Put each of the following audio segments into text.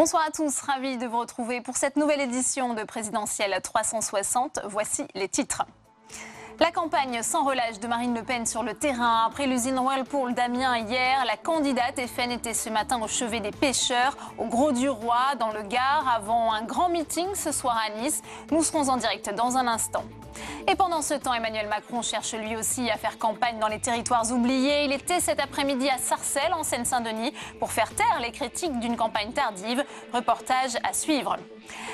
Bonsoir à tous, ravi de vous retrouver pour cette nouvelle édition de Présidentielle 360. Voici les titres. La campagne sans relâche de Marine Le Pen sur le terrain. Après l'usine Whirlpool d'Amiens hier, la candidate FN était ce matin au chevet des pêcheurs, au Grau-du-Roi, dans le Gard, avant un grand meeting ce soir à Nice. Nous serons en direct dans un instant. Et pendant ce temps, Emmanuel Macron cherche lui aussi à faire campagne dans les territoires oubliés. Il était cet après-midi à Sarcelles, en Seine-Saint-Denis, pour faire taire les critiques d'une campagne tardive. Reportage à suivre.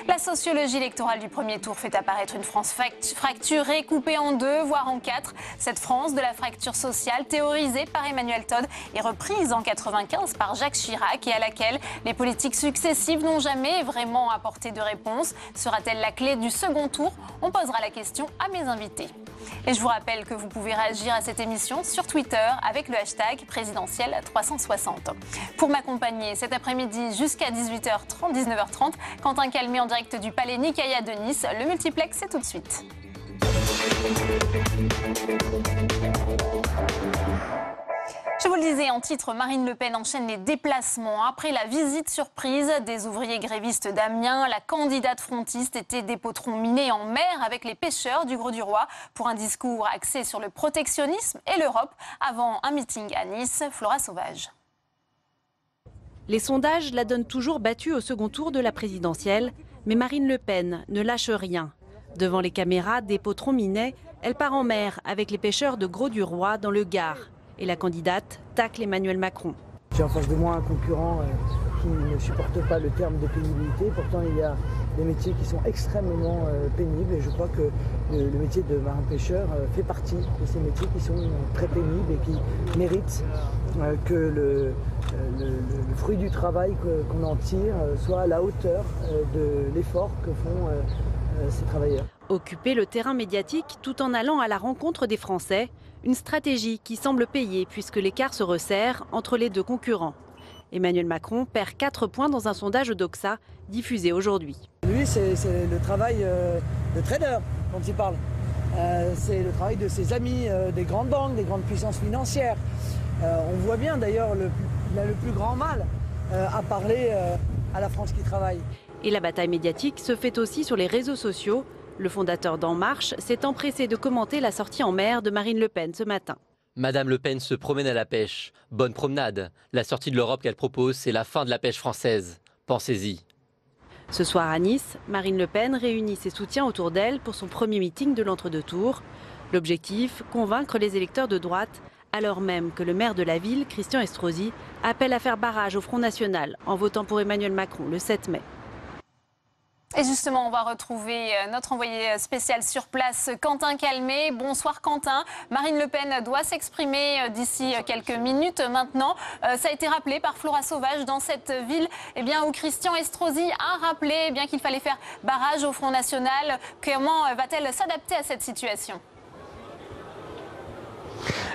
La sociologie électorale du premier tour fait apparaître une France fracturée, coupée en deux, voire en quatre. Cette France de la fracture sociale, théorisée par Emmanuel Todd et reprise en 1995 par Jacques Chirac et à laquelle les politiques successives n'ont jamais vraiment apporté de réponse. Sera-t-elle la clé du second tour? On posera la question à mes invités. Et je vous rappelle que vous pouvez réagir à cette émission sur Twitter avec le hashtag présidentielle360. Pour m'accompagner cet après-midi jusqu'à 18h30, 19h30, Quentin Calmet en direct du Palais Nicaïa de Nice. Le multiplex, c'est tout de suite. Je vous le disais en titre, Marine Le Pen enchaîne les déplacements. Après la visite surprise des ouvriers grévistes d'Amiens, la candidate frontiste était des potrons minés en mer avec les pêcheurs du Grau-du-Roi pour un discours axé sur le protectionnisme et l'Europe avant un meeting à Nice. Flora Sauvage. Les sondages la donnent toujours battue au second tour de la présidentielle, mais Marine Le Pen ne lâche rien. Devant les caméras des potrons minais, elle part en mer avec les pêcheurs de Grau-du-Roi dans le Gard. Et la candidate tacle Emmanuel Macron. J'ai en face de moi un concurrent qui ne supporte pas le terme de pénibilité. Pourtant, il y a des métiers qui sont extrêmement pénibles. Et je crois que le métier de marin-pêcheur fait partie de ces métiers qui sont très pénibles et qui méritent que le fruit du travail qu'on en tire soit à la hauteur de l'effort que font ces travailleurs. Occuper le terrain médiatique tout en allant à la rencontre des Français, une stratégie qui semble payer puisque l'écart se resserre entre les deux concurrents. Emmanuel Macron perd 4 points dans un sondage Doxa diffusé aujourd'hui. Lui, c'est le travail de trader dont il parle. C'est le travail de ses amis des grandes banques, des grandes puissances financières. On voit bien d'ailleurs, il a le plus grand mal à parler à la France qui travaille. Et la bataille médiatique se fait aussi sur les réseaux sociaux. Le fondateur d'En Marche s'est empressé de commenter la sortie en mer de Marine Le Pen ce matin. Madame Le Pen se promène à la pêche. Bonne promenade. La sortie de l'Europe qu'elle propose, c'est la fin de la pêche française. Pensez-y. Ce soir à Nice, Marine Le Pen réunit ses soutiens autour d'elle pour son premier meeting de l'entre-deux tours. L'objectif, convaincre les électeurs de droite, alors même que le maire de la ville, Christian Estrosi, appelle à faire barrage au Front National en votant pour Emmanuel Macron le 7 mai. Et justement, on va retrouver notre envoyé spécial sur place, Quentin Calmet. Bonsoir Quentin. Marine Le Pen doit s'exprimer d'ici quelques minutes maintenant. Ça a été rappelé par Flora Sauvage dans cette ville où Christian Estrosi a rappelé qu'il fallait faire barrage au Front National. Comment va-t-elle s'adapter à cette situation ?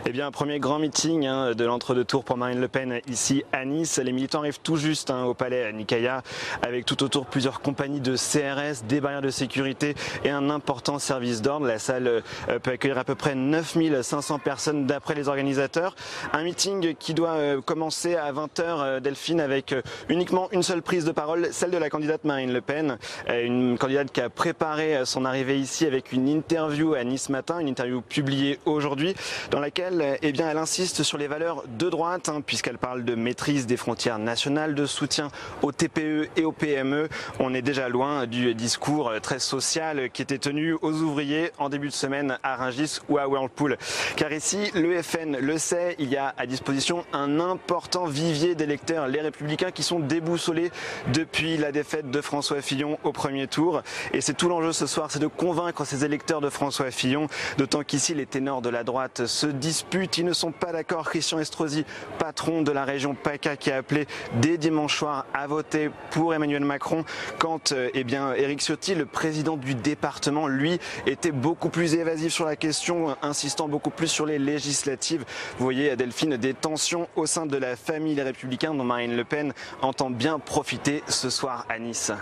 Eh bien, un premier grand meeting de l'entre-deux tours pour Marine Le Pen ici à Nice. Les militants arrivent tout juste au palais Nicaïa avec tout autour plusieurs compagnies de CRS, des barrières de sécurité et un important service d'ordre. La salle peut accueillir à peu près 9500 personnes d'après les organisateurs. Un meeting qui doit commencer à 20h, Delphine, avec uniquement une seule prise de parole, celle de la candidate Marine Le Pen. Une candidate qui a préparé son arrivée ici avec une interview à Nice Matin, une interview publiée aujourd'hui, dans laquelle elle insiste sur les valeurs de droite, puisqu'elle parle de maîtrise des frontières nationales, de soutien aux TPE et aux PME. On est déjà loin du discours très social qui était tenu aux ouvriers en début de semaine à Rungis ou à Whirlpool. Car ici, le FN le sait, il y a à disposition un important vivier d'électeurs, les Républicains, qui sont déboussolés depuis la défaite de François Fillon au premier tour. Et c'est tout l'enjeu ce soir, c'est de convaincre ces électeurs de François Fillon, d'autant qu'ici les ténors de la droite se disputent, ils ne sont pas d'accord. Christian Estrosi, patron de la région PACA, qui a appelé dès dimanche soir à voter pour Emmanuel Macron, quand Éric Ciotti, le président du département, lui, était beaucoup plus évasif sur la question, insistant beaucoup plus sur les législatives. Vous voyez, Delphine, des tensions au sein de la famille Les Républicains dont Marine Le Pen entend bien profiter ce soir à Nice.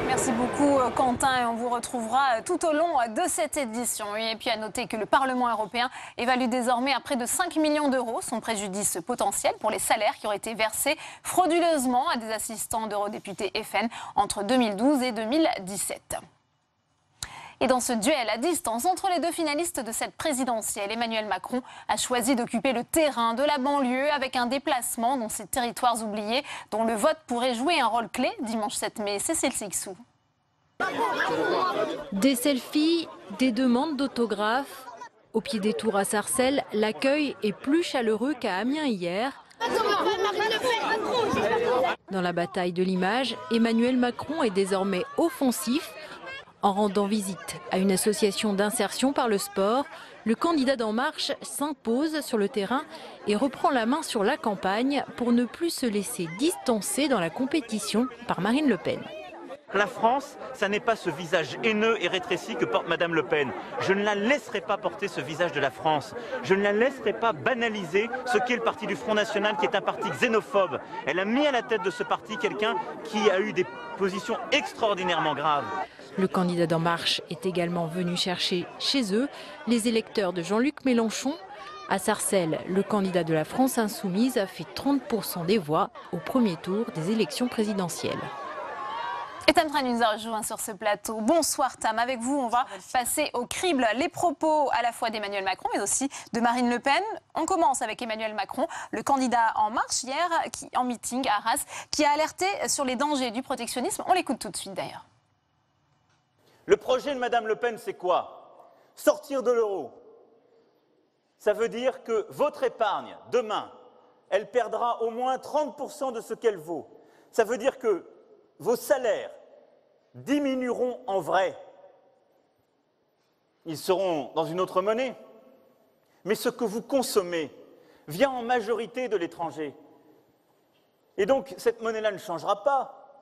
Merci Merci beaucoup Quentin et on vous retrouvera tout au long de cette édition. Et puis à noter que le Parlement européen évalue désormais à près de 5 millions d'euros son préjudice potentiel pour les salaires qui auraient été versés frauduleusement à des assistants d'eurodéputés FN entre 2012 et 2017. Et dans ce duel à distance entre les deux finalistes de cette présidentielle, Emmanuel Macron a choisi d'occuper le terrain de la banlieue avec un déplacement dans ces territoires oubliés dont le vote pourrait jouer un rôle clé dimanche 7 mai. Cécile Sixou. Des selfies, des demandes d'autographes. Au pied des tours à Sarcelles, l'accueil est plus chaleureux qu'à Amiens hier. Dans la bataille de l'image, Emmanuel Macron est désormais offensif. En rendant visite à une association d'insertion par le sport, le candidat d'En Marche s'impose sur le terrain et reprend la main sur la campagne pour ne plus se laisser distancer dans la compétition par Marine Le Pen. La France, ça n'est pas ce visage haineux et rétréci que porte Madame Le Pen. Je ne la laisserai pas porter ce visage de la France. Je ne la laisserai pas banaliser ce qu'est le parti du Front National, qui est un parti xénophobe. Elle a mis à la tête de ce parti quelqu'un qui a eu des positions extraordinairement graves. Le candidat d'En Marche est également venu chercher chez eux les électeurs de Jean-Luc Mélenchon. À Sarcelles, le candidat de la France Insoumise a fait 30% des voix au premier tour des élections présidentielles. Et Tam Trane nous a rejoint sur ce plateau. Bonsoir Tam, avec vous on va passer au crible les propos à la fois d'Emmanuel Macron mais aussi de Marine Le Pen. On commence avec Emmanuel Macron, le candidat En Marche hier en meeting à Arras, qui a alerté sur les dangers du protectionnisme. On l'écoute tout de suite d'ailleurs. Le projet de Madame Le Pen, c'est quoi? Sortir de l'euro. Ça veut dire que votre épargne, demain, elle perdra au moins 30% de ce qu'elle vaut. Ça veut dire que vos salaires diminueront en vrai. Ils seront dans une autre monnaie. Mais ce que vous consommez vient en majorité de l'étranger. Et donc, cette monnaie-là ne changera pas.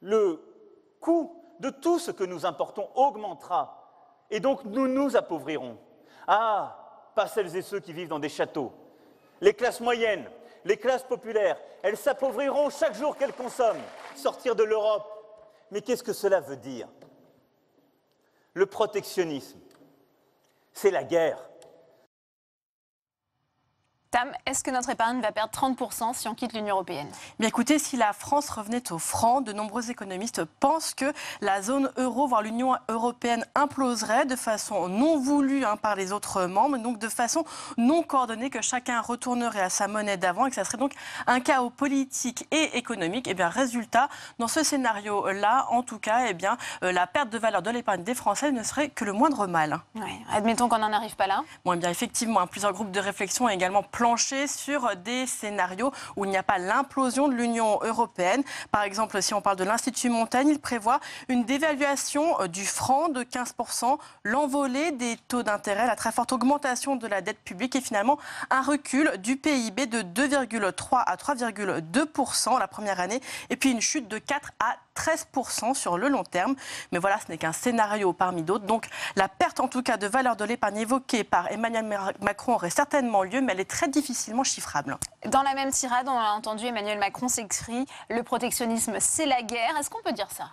Le coût de tout ce que nous importons augmentera. Et donc, nous nous appauvrirons. Ah, pas celles et ceux qui vivent dans des châteaux. Les classes moyennes, les classes populaires, elles s'appauvriront chaque jour qu'elles consomment. Sortir de l'Europe. Mais qu'est-ce que cela veut dire? Le protectionnisme, c'est la guerre. Tam, est-ce que notre épargne va perdre 30% si on quitte l'Union européenne? Bien écoutez, si la France revenait au franc, de nombreux économistes pensent que la zone euro, voire l'Union européenne, imploserait de façon non voulue par les autres membres, donc de façon non coordonnée, que chacun retournerait à sa monnaie d'avant et que ça serait donc un chaos politique et économique. Et bien, résultat, dans ce scénario-là, en tout cas, la perte de valeur de l'épargne des Français ne serait que le moindre mal. Ouais, admettons qu'on n'en arrive pas là. Bon, eh bien, effectivement, plusieurs groupes de réflexion ont également planché sur des scénarios où il n'y a pas l'implosion de l'Union européenne. Par exemple, si on parle de l'Institut Montaigne, il prévoit une dévaluation du franc de 15%, l'envolée des taux d'intérêt, la très forte augmentation de la dette publique et finalement un recul du PIB de 2,3 à 3,2% la première année et puis une chute de 4 à 13% sur le long terme. Mais voilà, ce n'est qu'un scénario parmi d'autres. Donc la perte en tout cas de valeur de l'épargne évoquée par Emmanuel Macron aurait certainement lieu, mais elle est très difficilement chiffrable. Dans la même tirade, on a entendu Emmanuel Macron s'écrit « Le protectionnisme, c'est la guerre ». Est-ce qu'on peut dire ça ?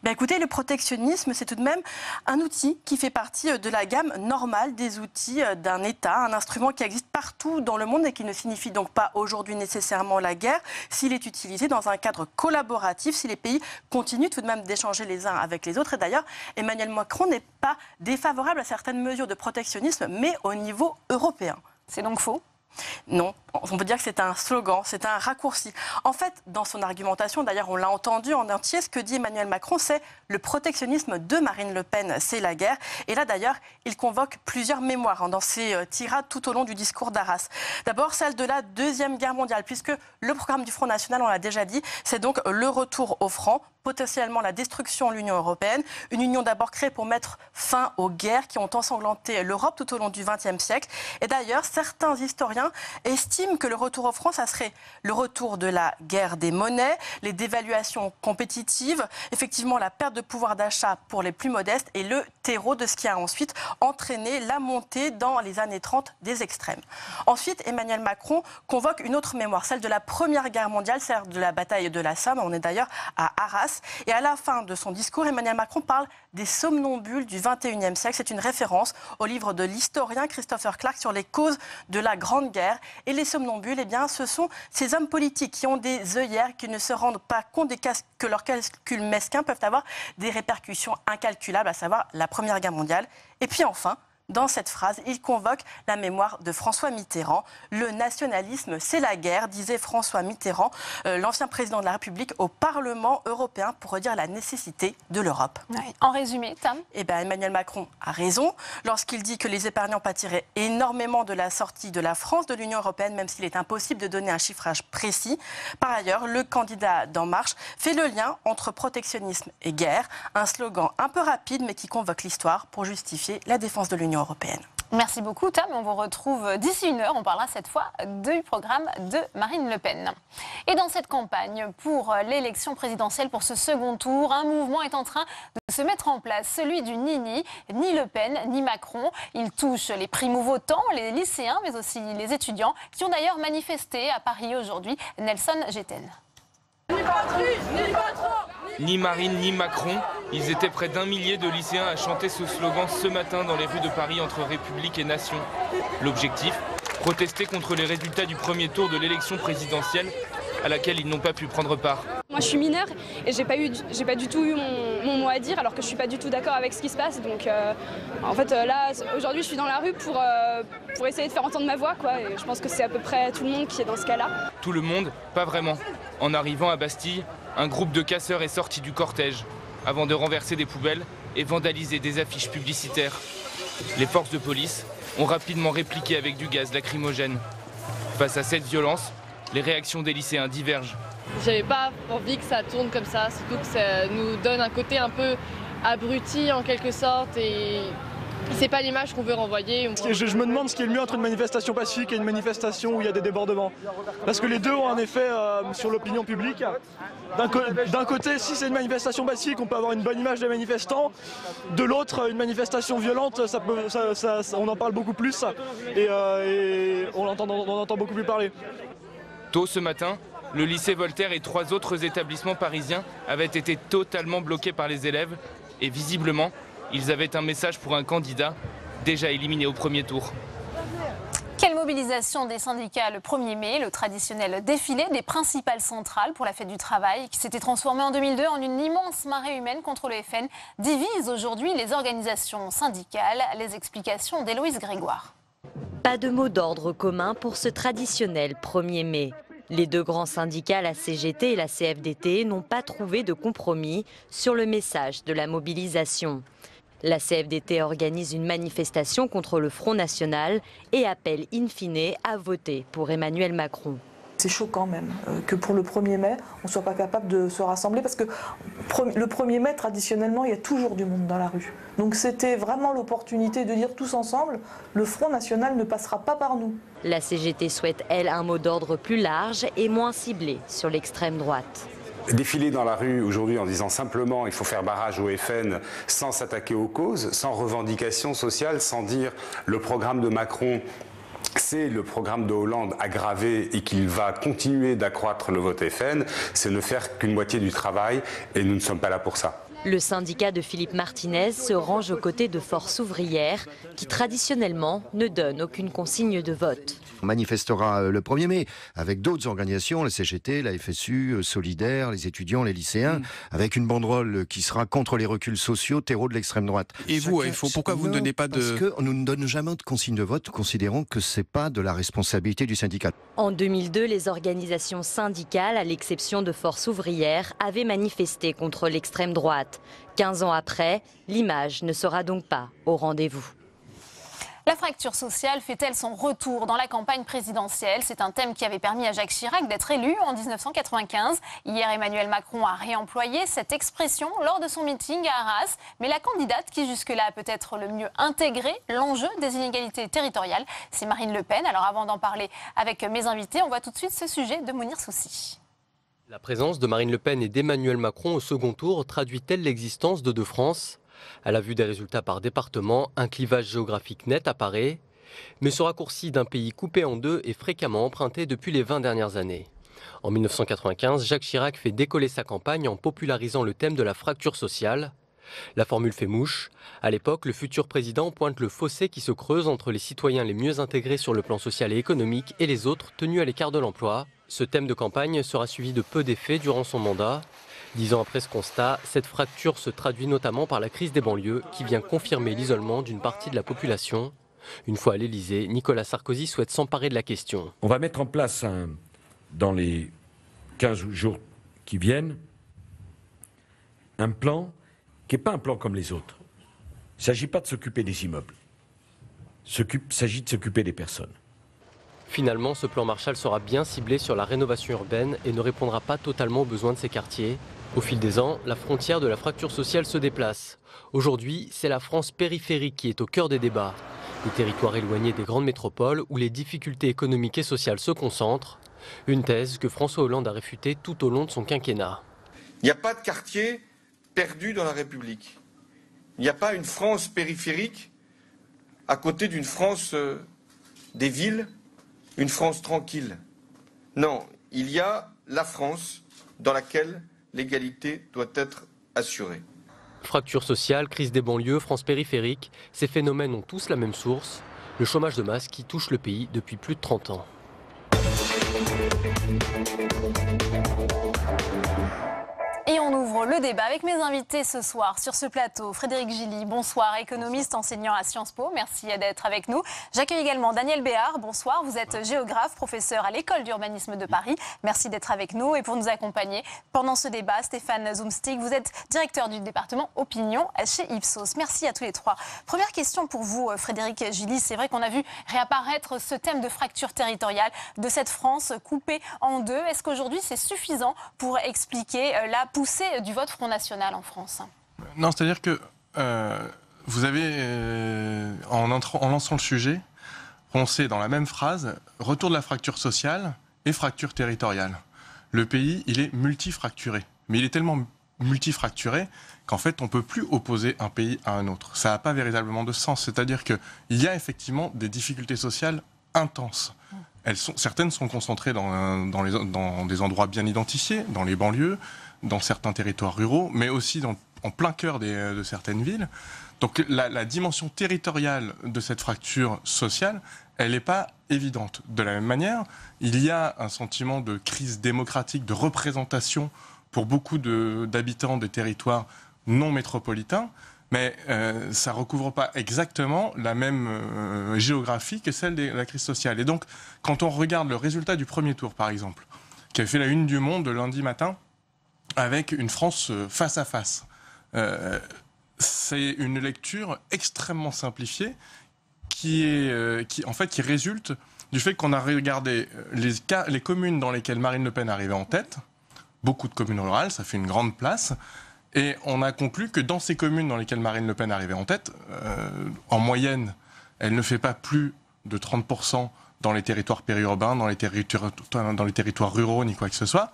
Ben écoutez, le protectionnisme, c'est tout de même un outil qui fait partie de la gamme normale des outils d'un État, un instrument qui existe partout dans le monde et qui ne signifie donc pas aujourd'hui nécessairement la guerre, s'il est utilisé dans un cadre collaboratif, si les pays continuent tout de même d'échanger les uns avec les autres. Et d'ailleurs, Emmanuel Macron n'est pas défavorable à certaines mesures de protectionnisme, mais au niveau européen. C'est donc faux ? Non, on peut dire que c'est un slogan, c'est un raccourci. En fait, dans son argumentation, d'ailleurs on l'a entendu en entier, ce que dit Emmanuel Macron, c'est le protectionnisme de Marine Le Pen, c'est la guerre. Et là d'ailleurs, il convoque plusieurs mémoires dans ses tirades tout au long du discours d'Arras. D'abord celle de la Deuxième Guerre mondiale, puisque le programme du Front National, on l'a déjà dit, c'est donc le retour au franc, potentiellement la destruction de l'Union européenne, une union d'abord créée pour mettre fin aux guerres qui ont ensanglanté l'Europe tout au long du XXe siècle. Et d'ailleurs, certains historiens estiment que le retour au franc, ça serait le retour de la guerre des monnaies, les dévaluations compétitives, effectivement la perte de pouvoir d'achat pour les plus modestes et le terreau de ce qui a ensuite entraîné la montée dans les années 30 des extrêmes. Ensuite, Emmanuel Macron convoque une autre mémoire, celle de la Première Guerre mondiale, celle de la bataille de la Somme. On est d'ailleurs à Arras. Et à la fin de son discours, Emmanuel Macron parle des somnambules du XXIe siècle. C'est une référence au livre de l'historien Christopher Clark sur les causes de la Grande Guerre. Et les somnambules, eh bien, ce sont ces hommes politiques qui ont des œillères, qui ne se rendent pas compte que leurs calculs mesquins peuvent avoir des répercussions incalculables, à savoir la Première Guerre mondiale. Et puis enfin, dans cette phrase, il convoque la mémoire de François Mitterrand. Le nationalisme, c'est la guerre, disait François Mitterrand, l'ancien président de la République, au Parlement européen pour redire la nécessité de l'Europe. Ouais. En résumé, Tam ? Eh bien, Emmanuel Macron a raison lorsqu'il dit que les épargnants pâtiraient énormément de la sortie de la France de l'Union européenne, même s'il est impossible de donner un chiffrage précis. Par ailleurs, le candidat d'En Marche fait le lien entre protectionnisme et guerre, un slogan un peu rapide mais qui convoque l'histoire pour justifier la défense de l'Union européenne. Merci beaucoup, Tam. On vous retrouve d'ici 1 heure. On parlera cette fois du programme de Marine Le Pen. Et dans cette campagne pour l'élection présidentielle pour ce second tour, un mouvement est en train de se mettre en place, celui du ni Le Pen, ni Macron. Il touche les primo-votants, les lycéens, mais aussi les étudiants, qui ont d'ailleurs manifesté à Paris aujourd'hui. Nelson Géten. Ni Marine ni Macron, ils étaient près d'1 millier de lycéens à chanter ce slogan ce matin dans les rues de Paris entre République et Nation. L'objectif, protester contre les résultats du premier tour de l'élection présidentielle à laquelle ils n'ont pas pu prendre part. Moi je suis mineure et j'ai pas du tout eu mon mot à dire alors que je suis pas du tout d'accord avec ce qui se passe. Donc en fait là aujourd'hui je suis dans la rue pour essayer de faire entendre ma voix quoi. Et je pense que c'est à peu près tout le monde qui est dans ce cas-là. Tout le monde, pas vraiment. En arrivant à Bastille, un groupe de casseurs est sorti du cortège avant de renverser des poubelles et vandaliser des affiches publicitaires. Les forces de police ont rapidement répliqué avec du gaz lacrymogène. Face à cette violence, les réactions des lycéens divergent. J'avais pas envie que ça tourne comme ça, surtout que ça nous donne un côté un peu abruti en quelque sorte et c'est pas l'image qu'on veut renvoyer. Je me demande ce qui est le mieux entre une manifestation pacifique et une manifestation où il y a des débordements. Parce que les deux ont un effet sur l'opinion publique. D'un côté, si c'est une manifestation pacifique, on peut avoir une bonne image des manifestants. De l'autre, une manifestation violente, on en parle beaucoup plus et on entend beaucoup plus parler. Tôt ce matin, le lycée Voltaire et 3 autres établissements parisiens avaient été totalement bloqués par les élèves et visiblement, ils avaient un message pour un candidat déjà éliminé au premier tour. Quelle mobilisation des syndicats le 1er mai, le traditionnel défilé des principales centrales pour la fête du travail qui s'était transformé en 2002 en une immense marée humaine contre le FN divise aujourd'hui les organisations syndicales. Les explications d'Héloïse Grégoire. Pas de mot d'ordre commun pour ce traditionnel 1er mai. Les deux grands syndicats, la CGT et la CFDT, n'ont pas trouvé de compromis sur le message de la mobilisation. La CFDT organise une manifestation contre le Front National et appelle in fine à voter pour Emmanuel Macron. C'est choquant même que pour le 1er mai, on ne soit pas capable de se rassembler parce que le 1er mai, traditionnellement, il y a toujours du monde dans la rue. Donc c'était vraiment l'opportunité de dire tous ensemble, le Front National ne passera pas par nous. La CGT souhaite, elle, un mot d'ordre plus large et moins ciblé sur l'extrême droite. Défiler dans la rue aujourd'hui en disant simplement il faut faire barrage au FN sans s'attaquer aux causes, sans revendication sociale, sans dire le programme de Macron c'est le programme de Hollande aggravé et qu'il va continuer d'accroître le vote FN, c'est ne faire qu'une moitié du travail et nous ne sommes pas là pour ça. Le syndicat de Philippe Martinez se range aux côtés de Force ouvrière qui traditionnellement ne donne aucune consigne de vote. On manifestera le 1er mai avec d'autres organisations, la CGT, la FSU, Solidaire, les étudiants, les lycéens, avec une banderole qui sera contre les reculs sociaux, terreau de l'extrême droite. Et vous, pourquoi vous ne donnez pas de... Parce que nous ne donnons jamais de consigne de vote, considérant que ce n'est pas de la responsabilité du syndicat. En 2002, les organisations syndicales, à l'exception de Force ouvrière, avaient manifesté contre l'extrême droite. 15 ans après, l'image ne sera donc pas au rendez-vous. La fracture sociale fait-elle son retour dans la campagne présidentielle? C'est un thème qui avait permis à Jacques Chirac d'être élu en 1995. Hier, Emmanuel Macron a réemployé cette expression lors de son meeting à Arras. Mais la candidate qui jusque-là a peut-être le mieux intégré l'enjeu des inégalités territoriales, c'est Marine Le Pen. Alors avant d'en parler avec mes invités, on voit tout de suite ce sujet de Mounir Soussi. La présence de Marine Le Pen et d'Emmanuel Macron au second tour traduit-elle l'existence de deux France ? À la vue des résultats par département, un clivage géographique net apparaît, mais ce raccourci d'un pays coupé en deux est fréquemment emprunté depuis les 20 dernières années. En 1995, Jacques Chirac fait décoller sa campagne en popularisant le thème de la fracture sociale. La formule fait mouche. À l'époque, le futur président pointe le fossé qui se creuse entre les citoyens les mieux intégrés sur le plan social et économique et les autres tenus à l'écart de l'emploi. Ce thème de campagne sera suivi de peu d'effets durant son mandat. 10 ans après ce constat, cette fracture se traduit notamment par la crise des banlieues qui vient confirmer l'isolement d'une partie de la population. Une fois à l'Élysée, Nicolas Sarkozy souhaite s'emparer de la question. On va mettre en place, dans les 15 jours qui viennent, un plan qui n'est pas un plan comme les autres. Il ne s'agit pas de s'occuper des immeubles. Il s'agit de s'occuper des personnes. Finalement, ce plan Marshall sera bien ciblé sur la rénovation urbaine et ne répondra pas totalement aux besoins de ces quartiers. Au fil des ans, la frontière de la fracture sociale se déplace. Aujourd'hui, c'est la France périphérique qui est au cœur des débats. Les territoires éloignés des grandes métropoles où les difficultés économiques et sociales se concentrent. Une thèse que François Hollande a réfutée tout au long de son quinquennat. Il n'y a pas de quartier perdu dans la République. Il n'y a pas une France périphérique à côté d'une France des villes, une France tranquille. Non, il y a la France dans laquelle l'égalité doit être assurée. Fracture sociale, crise des banlieues, France périphérique, ces phénomènes ont tous la même source, le chômage de masse qui touche le pays depuis plus de 30 ans. Et on ouvre le débat avec mes invités ce soir sur ce plateau. Frédéric Gilly, bonsoir, économiste, enseignant à Sciences Po, merci d'être avec nous. J'accueille également Daniel Béard, bonsoir, vous êtes géographe, professeur à l'École d'urbanisme de Paris. Merci d'être avec nous et pour nous accompagner pendant ce débat, Stéphane Zumstig, vous êtes directeur du département Opinion chez Ipsos. Merci à tous les trois. Première question pour vous, Frédéric Gilly, c'est vrai qu'on a vu réapparaître ce thème de fracture territoriale, de cette France coupée en deux. Est-ce qu'aujourd'hui c'est suffisant pour expliquer la poussée du vote Front National en France? Non, c'est-à-dire que vous avez, en lançant le sujet, prononcé dans la même phrase, retour de la fracture sociale et fracture territoriale. Le pays, il est multifracturé. Mais il est tellement multifracturé qu'en fait, on ne peut plus opposer un pays à un autre. Ça n'a pas véritablement de sens. C'est-à-dire qu'il y a effectivement des difficultés sociales intenses. Certaines sont concentrées dans des endroits bien identifiés, dans les banlieues, dans certains territoires ruraux, mais aussi en plein cœur de certaines villes. Donc la dimension territoriale de cette fracture sociale, elle n'est pas évidente. De la même manière, il y a un sentiment de crise démocratique, de représentation pour beaucoup d'habitants des territoires non métropolitains, mais ça ne recouvre pas exactement la même géographie que celle de la crise sociale. Et donc, quand on regarde le résultat du premier tour, par exemple, qui a fait la une du Monde lundi matin, avec une France face à face, c'est une lecture extrêmement simplifiée qui résulte du fait qu'on a regardé les communes dans lesquelles Marine Le Pen arrivait en tête, beaucoup de communes rurales, ça fait une grande place, et on a conclu que dans ces communes dans lesquelles Marine Le Pen arrivait en tête, en moyenne, elle ne fait pas plus de 30% dans les territoires périurbains, dans les territoires ruraux, ni quoi que ce soit.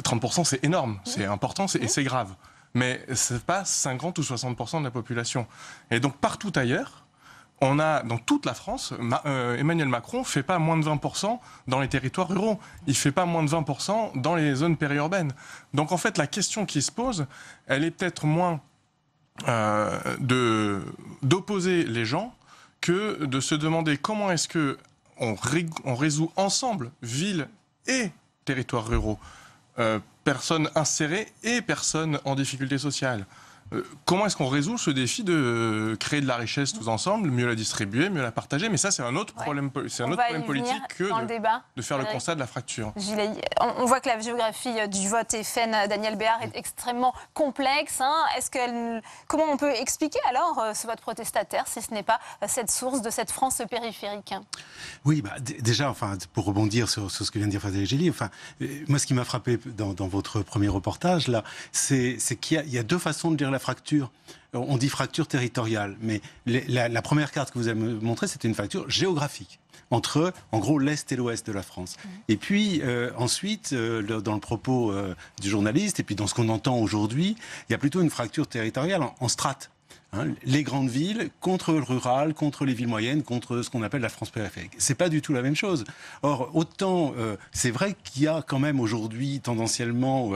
30%, c'est énorme, c'est important et c'est grave. Mais ce n'est pas 50 ou 60% de la population. Et donc, partout ailleurs, on a, dans toute la France, Emmanuel Macron ne fait pas moins de 20% dans les territoires ruraux. Il ne fait pas moins de 20% dans les zones périurbaines. Donc, en fait, la question qui se pose, elle est peut-être moins d'opposer les gens que de se demander comment est-ce qu'on résout ensemble villes et territoires ruraux. Personnes insérées et personnes en difficulté sociale. Comment est-ce qu'on résout ce défi de créer de la richesse tous ensemble, mieux la distribuer, mieux la partager? Mais ça, c'est un autre problème, politique que de faire le constat de la fracture. On voit que la géographie du vote FN, Daniel Béard, est extrêmement complexe. Comment on peut expliquer alors ce vote protestataire, si ce n'est pas cette source de cette France périphérique? Oui, déjà, pour rebondir sur ce que vient de dire Frédéric Gilly, moi, ce qui m'a frappé dans votre premier reportage, là, c'est qu'il y a deux façons de dire la fracture. On dit fracture territoriale, mais la première carte que vous avez montrée, c'était une fracture géographique entre, en gros, l'Est et l'Ouest de la France. Et puis, ensuite, dans le propos du journaliste, et puis dans ce qu'on entend aujourd'hui, il y a plutôt une fracture territoriale en strates. Les grandes villes contre le rural, contre les villes moyennes, contre ce qu'on appelle la France périphérique. C'est pas du tout la même chose. Or, autant c'est vrai qu'il y a quand même aujourd'hui tendanciellement,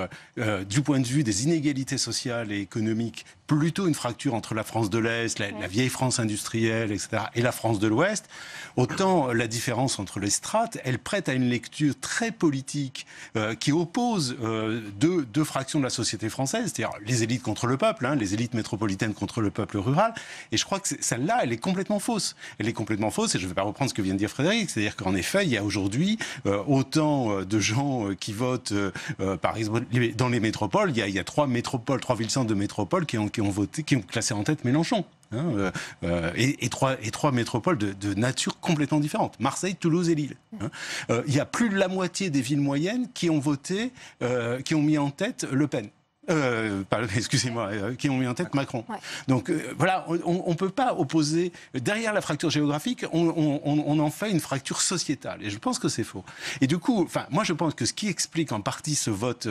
du point de vue des inégalités sociales et économiques, plutôt une fracture entre la France de l'Est, la vieille France industrielle, etc., et la France de l'Ouest. Autant la différence entre les strates, elle prête à une lecture très politique qui oppose deux fractions de la société française, c'est-à-dire les élites contre le peuple, les élites métropolitaines contre le peuple rural. Et je crois que celle-là, elle est complètement fausse. Elle est complètement fausse, et je ne vais pas reprendre ce que vient de dire Frédéric, c'est-à-dire qu'en effet, il y a aujourd'hui autant de gens qui votent, par exemple, dans les métropoles, il y a 3 villes-centres de métropole qui ont classé en tête Mélenchon. Et trois métropoles de nature complètement différente. Marseille, Toulouse et Lille. Il y a plus de la moitié des villes moyennes qui ont voté, qui ont mis en tête Le Pen. Qui ont mis en tête Macron. Ouais. Donc voilà, on ne peut pas opposer. Derrière la fracture géographique, on en fait une fracture sociétale. Et je pense que c'est faux. Et du coup, moi je pense que ce qui explique en partie ce vote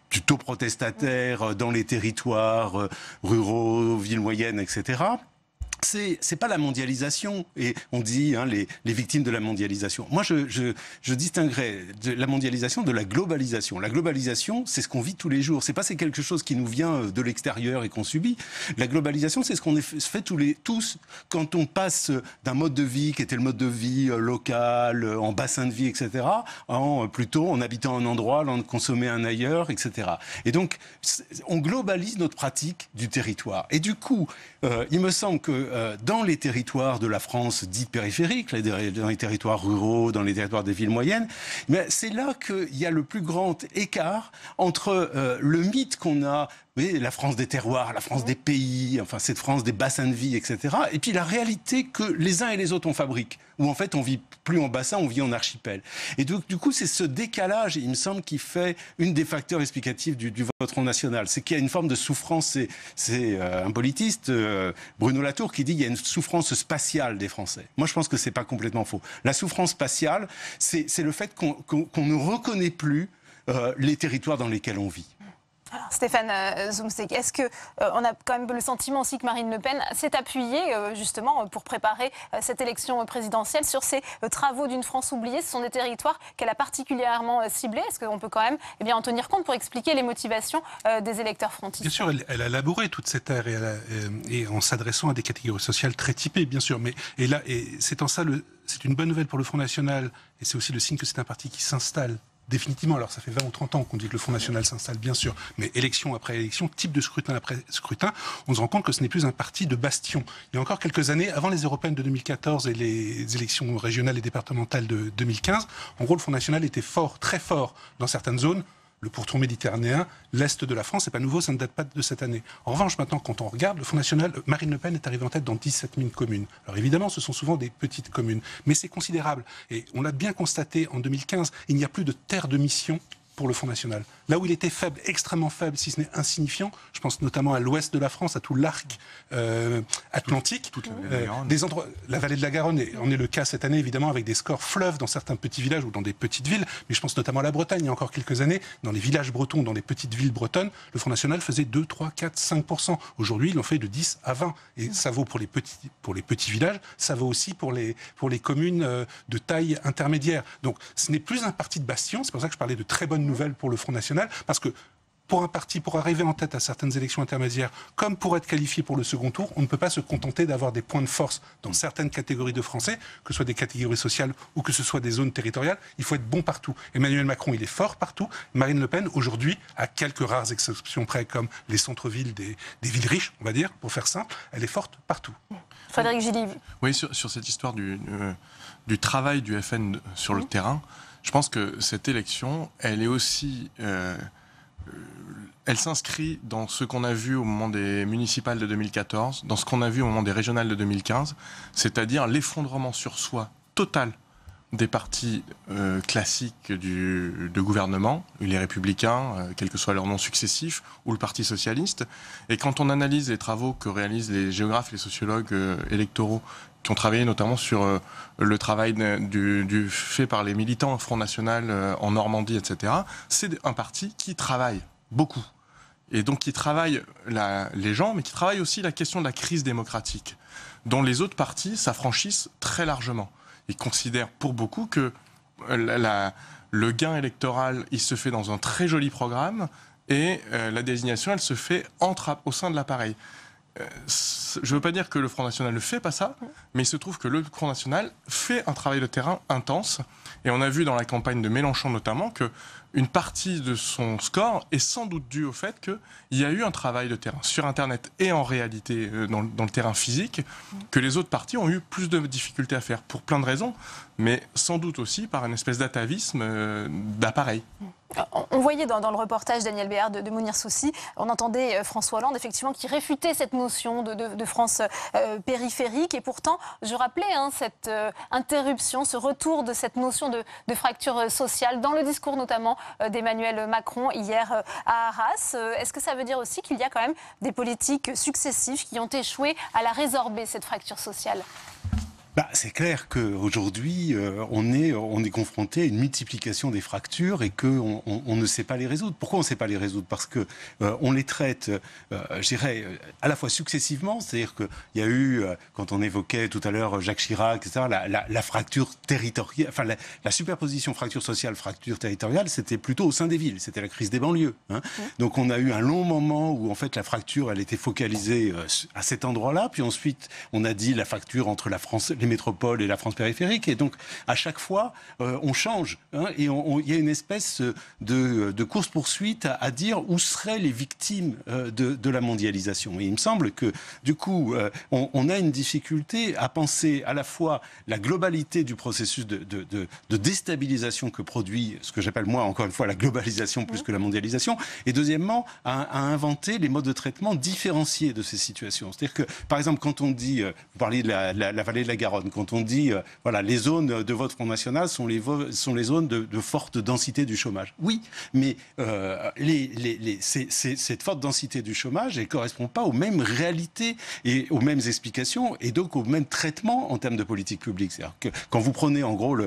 plutôt protestataire dans les territoires ruraux, villes moyennes, etc., c'est pas la mondialisation, et on dit les victimes de la mondialisation. Moi, je distinguerais la mondialisation de la globalisation. La globalisation, c'est ce qu'on vit tous les jours. C'est quelque chose qui nous vient de l'extérieur et qu'on subit. La globalisation, c'est ce qu'on fait tous quand on passe d'un mode de vie qui était le mode de vie local, en bassin de vie, etc., plutôt en habitant un endroit, en consommer un ailleurs, etc. Et donc, on globalise notre pratique du territoire. Et du coup, il me semble que dans les territoires de la France dite périphérique, dans les territoires ruraux, dans les territoires des villes moyennes, c'est là qu'il y a le plus grand écart entre le mythe qu'on a, vous voyez, la France des terroirs, la France des pays, enfin cette France des bassins de vie, etc. Et puis la réalité que les uns et les autres on fabrique, où en fait on vit plus en bassin, on vit en archipel. Et donc du coup c'est ce décalage, il me semble, qui fait une des facteurs explicatifs du vote Front National. C'est qu'il y a une forme de souffrance, c'est un politiste, Bruno Latour, qui dit qu'il y a une souffrance spatiale des Français. Moi je pense que c'est pas complètement faux. La souffrance spatiale, c'est le fait qu'on ne reconnaît plus les territoires dans lesquels on vit. Alors, Stéphane Zumsteeg, est-ce qu'on a quand même le sentiment aussi que Marine Le Pen s'est appuyée justement pour préparer cette élection présidentielle sur ces travaux d'une France oubliée? Ce sont des territoires qu'elle a particulièrement ciblés. Est-ce qu'on peut quand même en tenir compte pour expliquer les motivations des électeurs frontistes? Bien sûr, elle a élaboré toute cette ère et en s'adressant à des catégories sociales très typées, bien sûr. Et c'est en ça, c'est une bonne nouvelle pour le Front National, et c'est aussi le signe que c'est un parti qui s'installe définitivement. Alors ça fait 20 ou 30 ans qu'on dit que le Front National s'installe, bien sûr, mais élection après élection, type de scrutin après scrutin, on se rend compte que ce n'est plus un parti de bastion. Il y a encore quelques années, avant les européennes de 2014 et les élections régionales et départementales de 2015, en gros le Front National était fort, très fort dans certaines zones. Le pourtour méditerranéen, l'Est de la France, c'est pas nouveau, ça ne date pas de cette année. En revanche, maintenant, quand on regarde, le Front National, Marine Le Pen est arrivée en tête dans 17 000 communes. Alors évidemment, ce sont souvent des petites communes, mais c'est considérable. Et on l'a bien constaté en 2015, il n'y a plus de terre de mission pour le Front National. Là où il était faible, extrêmement faible, si ce n'est insignifiant, je pense notamment à l'ouest de la France, à tout l'arc atlantique, des endroits, la vallée de la Garonne, et on est le cas cette année évidemment avec des scores fleuves dans certains petits villages ou dans des petites villes, mais je pense notamment à la Bretagne, il y a encore quelques années, dans les villages bretons, dans les petites villes bretonnes, le Front National faisait 2, 3, 4, 5%. Aujourd'hui, ils l'ont fait de 10 à 20. Et ça vaut pour les petits villages, ça vaut aussi pour les communes de taille intermédiaire. Donc ce n'est plus un parti de bastion, c'est pour ça que je parlais de très bonnes nouvelles pour le Front National, parce que pour un parti, pour arriver en tête à certaines élections intermédiaires, comme pour être qualifié pour le second tour, on ne peut pas se contenter d'avoir des points de force dans certaines catégories de Français, que ce soit des catégories sociales ou que ce soit des zones territoriales. Il faut être bon partout. Emmanuel Macron, il est fort partout. Marine Le Pen, aujourd'hui, à quelques rares exceptions près, comme les centres-villes des villes riches, on va dire, pour faire simple, elle est forte partout. Frédéric Gilly. Oui, sur cette histoire du travail du FN sur le terrain, je pense que cette élection, elle est aussi... elle s'inscrit dans ce qu'on a vu au moment des municipales de 2014, dans ce qu'on a vu au moment des régionales de 2015, c'est-à-dire l'effondrement sur soi total des partis classiques de gouvernement, les Républicains, quels que soient leurs noms successifs, ou le Parti Socialiste. Et quand on analyse les travaux que réalisent les géographes et les sociologues électoraux, qui ont travaillé notamment sur le travail fait par les militants Front National en Normandie, etc., c'est un parti qui travaille beaucoup. et donc qui travaille les gens, mais qui travaille aussi la question de la crise démocratique, dont les autres partis s'affranchissent très largement. Ils considèrent pour beaucoup que le gain électoral, il se fait dans un très joli programme, et la désignation, elle se fait au sein de l'appareil. Je ne veux pas dire que le Front National ne fait pas ça, mais il se trouve que le Front National fait un travail de terrain intense. Et on a vu dans la campagne de Mélenchon notamment qu'une partie de son score est sans doute due au fait qu'il y a eu un travail de terrain sur Internet et en réalité dans le terrain physique, que les autres partis ont eu plus de difficultés à faire pour plein de raisons, mais sans doute aussi par une espèce d'atavisme d'appareil. On voyait dans le reportage Daniel Béard de Mounir Soussi, on entendait François Hollande effectivement qui réfutait cette notion de France périphérique, et pourtant je rappelais cette interruption, ce retour de cette notion de fracture sociale dans le discours notamment d'Emmanuel Macron hier à Arras. Est-ce que ça veut dire aussi qu'il y a quand même des politiques successifs qui ont échoué à la résorber, cette fracture sociale ? C'est clair qu'aujourd'hui, on est confronté à une multiplication des fractures et qu'on ne sait pas les résoudre. Pourquoi on ne sait pas les résoudre ? Parce que on les traite, je dirais, à la fois successivement, c'est-à-dire qu'il y a eu, quand on évoquait tout à l'heure Jacques Chirac, etc., la fracture territoriale, enfin la superposition fracture sociale, fracture territoriale, c'était plutôt au sein des villes, c'était la crise des banlieues. Donc on a eu un long moment où en fait la fracture, elle était focalisée à cet endroit-là, puis ensuite on a dit la fracture entre la France, les métropoles et la France périphérique, et donc à chaque fois on change, et il y a une espèce de course-poursuite à dire où seraient les victimes de la mondialisation. Et il me semble que du coup on a une difficulté à penser à la fois la globalité du processus de déstabilisation que produit ce que j'appelle moi encore une fois la globalisation plus que la mondialisation, et deuxièmement à inventer les modes de traitement différenciés de ces situations. C'est-à-dire que par exemple quand on dit, vous parliez de la vallée de la Garonne, quand on dit voilà, les zones de vote Front National sont les zones de forte densité du chômage. Oui, mais cette forte densité du chômage, elle ne correspond pas aux mêmes réalités et aux mêmes explications, et donc au même traitement en termes de politique publique. C'est-à-dire que quand vous prenez en gros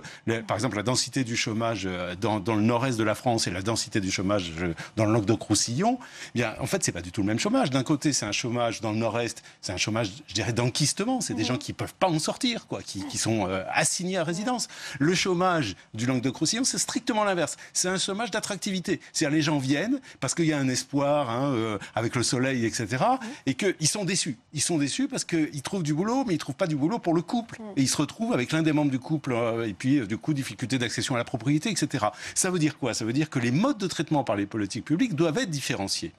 par exemple la densité du chômage dans le nord-est de la France et la densité du chômage dans le Languedoc-Roussillon, bien en fait c'est pas du tout le même chômage. D'un côté c'est un chômage dans le nord-est, c'est un chômage je dirais d'enquistement, c'est des gens qui peuvent pas en sortir, qui sont assignés à résidence. Le chômage du Languedoc-Roussillon, c'est strictement l'inverse. C'est un chômage d'attractivité. C'est-à-dire les gens viennent parce qu'il y a un espoir avec le soleil, etc. Et qu'ils sont déçus. Ils sont déçus parce qu'ils trouvent du boulot, mais ils ne trouvent pas du boulot pour le couple. Et ils se retrouvent avec l'un des membres du couple et puis du coup, difficulté d'accession à la propriété, etc. Ça veut dire quoi ? Ça veut dire que les modes de traitement par les politiques publiques doivent être différenciés.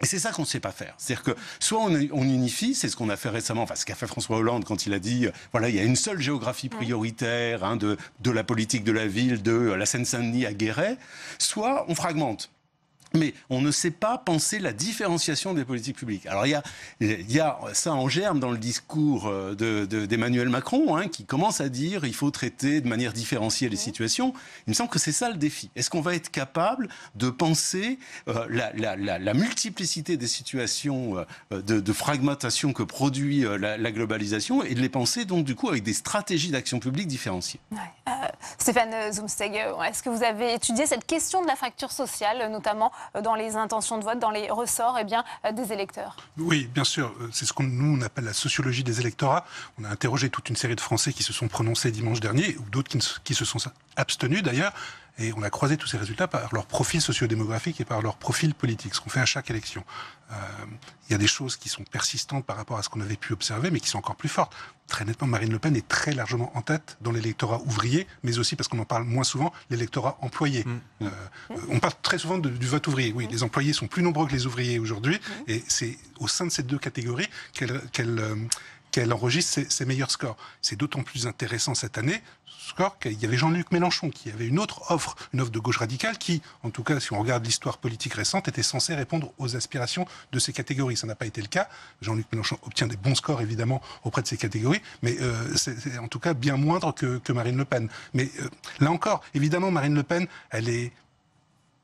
Et c'est ça qu'on ne sait pas faire. C'est-à-dire que soit on unifie, c'est ce qu'on a fait récemment, enfin ce qu'a fait François Hollande quand il a dit voilà, il y a une seule géographie prioritaire de la politique de la ville, de la Seine-Saint-Denis à Guéret, soit on fragmente. Mais on ne sait pas penser la différenciation des politiques publiques. Alors il y a ça en germe dans le discours d'Emmanuel Macron, qui commence à dire il faut traiter de manière différenciée les situations. Il me semble que c'est ça le défi. Est-ce qu'on va être capable de penser la multiplicité des situations de fragmentation que produit la globalisation, et de les penser donc du coup avec des stratégies d'action publique différenciées. Stéphane Zumsteg, est-ce que vous avez étudié cette question de la fracture sociale, notamment dans les intentions de vote, dans les ressorts des électeurs? Oui, bien sûr. C'est ce qu'on appelle la sociologie des électorats. On a interrogé toute une série de Français qui se sont prononcés dimanche dernier, ou d'autres qui se sont abstenus d'ailleurs. Et on a croisé tous ces résultats par leur profil sociodémographique et par leur profil politique, ce qu'on fait à chaque élection. Il y a des choses qui sont persistantes par rapport à ce qu'on avait pu observer, mais qui sont encore plus fortes. Très nettement, Marine Le Pen est très largement en tête dans l'électorat ouvrier, mais aussi, parce qu'on en parle moins souvent, l'électorat employé. On parle très souvent du vote ouvrier. Oui, les employés sont plus nombreux que les ouvriers aujourd'hui, et c'est au sein de ces deux catégories qu'elle enregistre ses meilleurs scores. C'est d'autant plus intéressant cette année, qu'il y avait Jean-Luc Mélenchon qui avait une autre offre de gauche radicale qui, en tout cas, si on regarde l'histoire politique récente, était censée répondre aux aspirations de ces catégories. Ça n'a pas été le cas. Jean-Luc Mélenchon obtient des bons scores, évidemment, auprès de ces catégories, mais c'est en tout cas bien moindre que Marine Le Pen. Mais là encore, évidemment, Marine Le Pen, elle est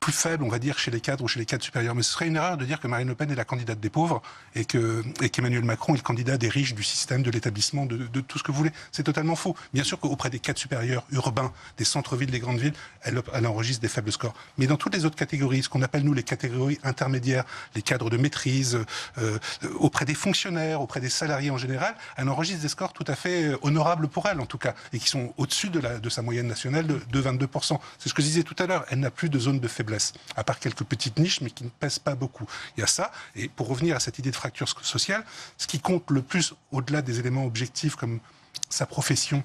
plus faible, on va dire, chez les cadres ou chez les cadres supérieurs. Mais ce serait une erreur de dire que Marine Le Pen est la candidate des pauvres et qu'Emmanuel Macron est le candidat des riches, du système, de l'établissement, de tout ce que vous voulez. C'est totalement faux. Bien sûr qu'auprès des cadres supérieurs urbains, des centres-villes, des grandes villes, elle enregistre des faibles scores. Mais dans toutes les autres catégories, ce qu'on appelle nous les catégories intermédiaires, les cadres de maîtrise, auprès des fonctionnaires, auprès des salariés en général, elle enregistre des scores tout à fait honorables pour elle en tout cas, et qui sont au-dessus de sa moyenne nationale de 22%. C'est ce que je disais tout à l'heure, elle n'a plus de zone de faiblesse, à part quelques petites niches, mais qui ne pèsent pas beaucoup. Il y a ça, et pour revenir à cette idée de fracture sociale, ce qui compte le plus, au-delà des éléments objectifs comme sa profession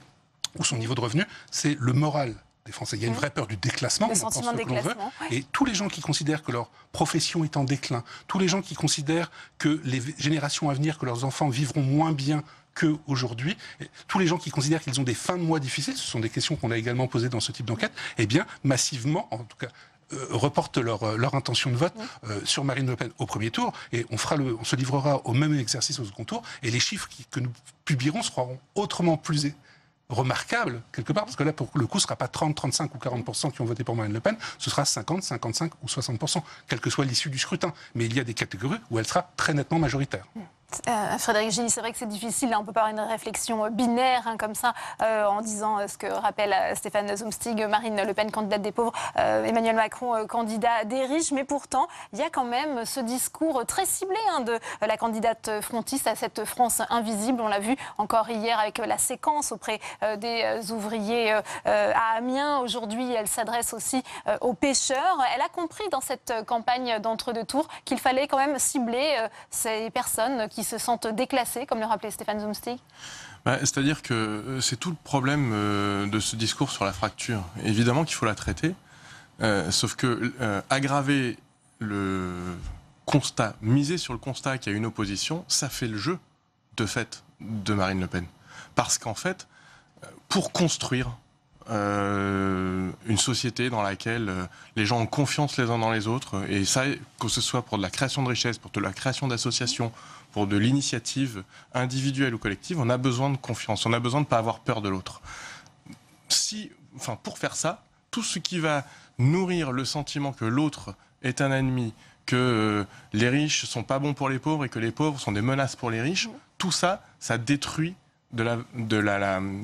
ou son niveau de revenu, c'est le moral des Français. Il y a une vraie peur du déclassement, le sentiment de déclassement, et tous les gens qui considèrent que leur profession est en déclin, tous les gens qui considèrent que les générations à venir, que leurs enfants vivront moins bien qu'aujourd'hui, tous les gens qui considèrent qu'ils ont des fins de mois difficiles, ce sont des questions qu'on a également posées dans ce type d'enquête, eh bien, massivement, en tout cas, reportent leur intention de vote sur Marine Le Pen au premier tour, et on se livrera au même exercice au second tour, et les chiffres que nous publierons seront autrement plus remarquable, quelque part, parce que là, pour le coup, ce ne sera pas 30, 35 ou 40% qui ont voté pour Marine Le Pen, ce sera 50, 55 ou 60%, quelle que soit l'issue du scrutin. Mais il y a des catégories où elle sera très nettement majoritaire. Frédéric Gilly, c'est vrai que c'est difficile, on peut pas avoir une réflexion binaire comme ça, en disant ce que rappelle Stéphane Zumstig, Marine Le Pen, candidate des pauvres, Emmanuel Macron, candidat des riches, mais pourtant, il y a quand même ce discours très ciblé de la candidate frontiste à cette France invisible. On l'a vu encore hier avec la séquence auprès des ouvriers à Amiens. Aujourd'hui, elle s'adresse aussi aux pêcheurs. Elle a compris dans cette campagne d'entre-deux tours qu'il fallait quand même cibler ces personnes qui se sentent déclassés, comme le rappelait Stéphane Zumstig. C'est-à-dire que c'est tout le problème de ce discours sur la fracture. Évidemment qu'il faut la traiter, sauf que aggraver le constat, miser sur le constat qu'il y a une opposition, ça fait le jeu, de fait, de Marine Le Pen. Parce qu'en fait, pour construire une société dans laquelle les gens ont confiance les uns dans les autres, et ça, que ce soit pour de la création de richesses, pour de la création d'associations, pour de l'initiative individuelle ou collective, on a besoin de confiance, on a besoin de ne pas avoir peur de l'autre. Pour faire ça, tout ce qui va nourrir le sentiment que l'autre est un ennemi, que les riches ne sont pas bons pour les pauvres et que les pauvres sont des menaces pour les riches, tout ça, ça détruit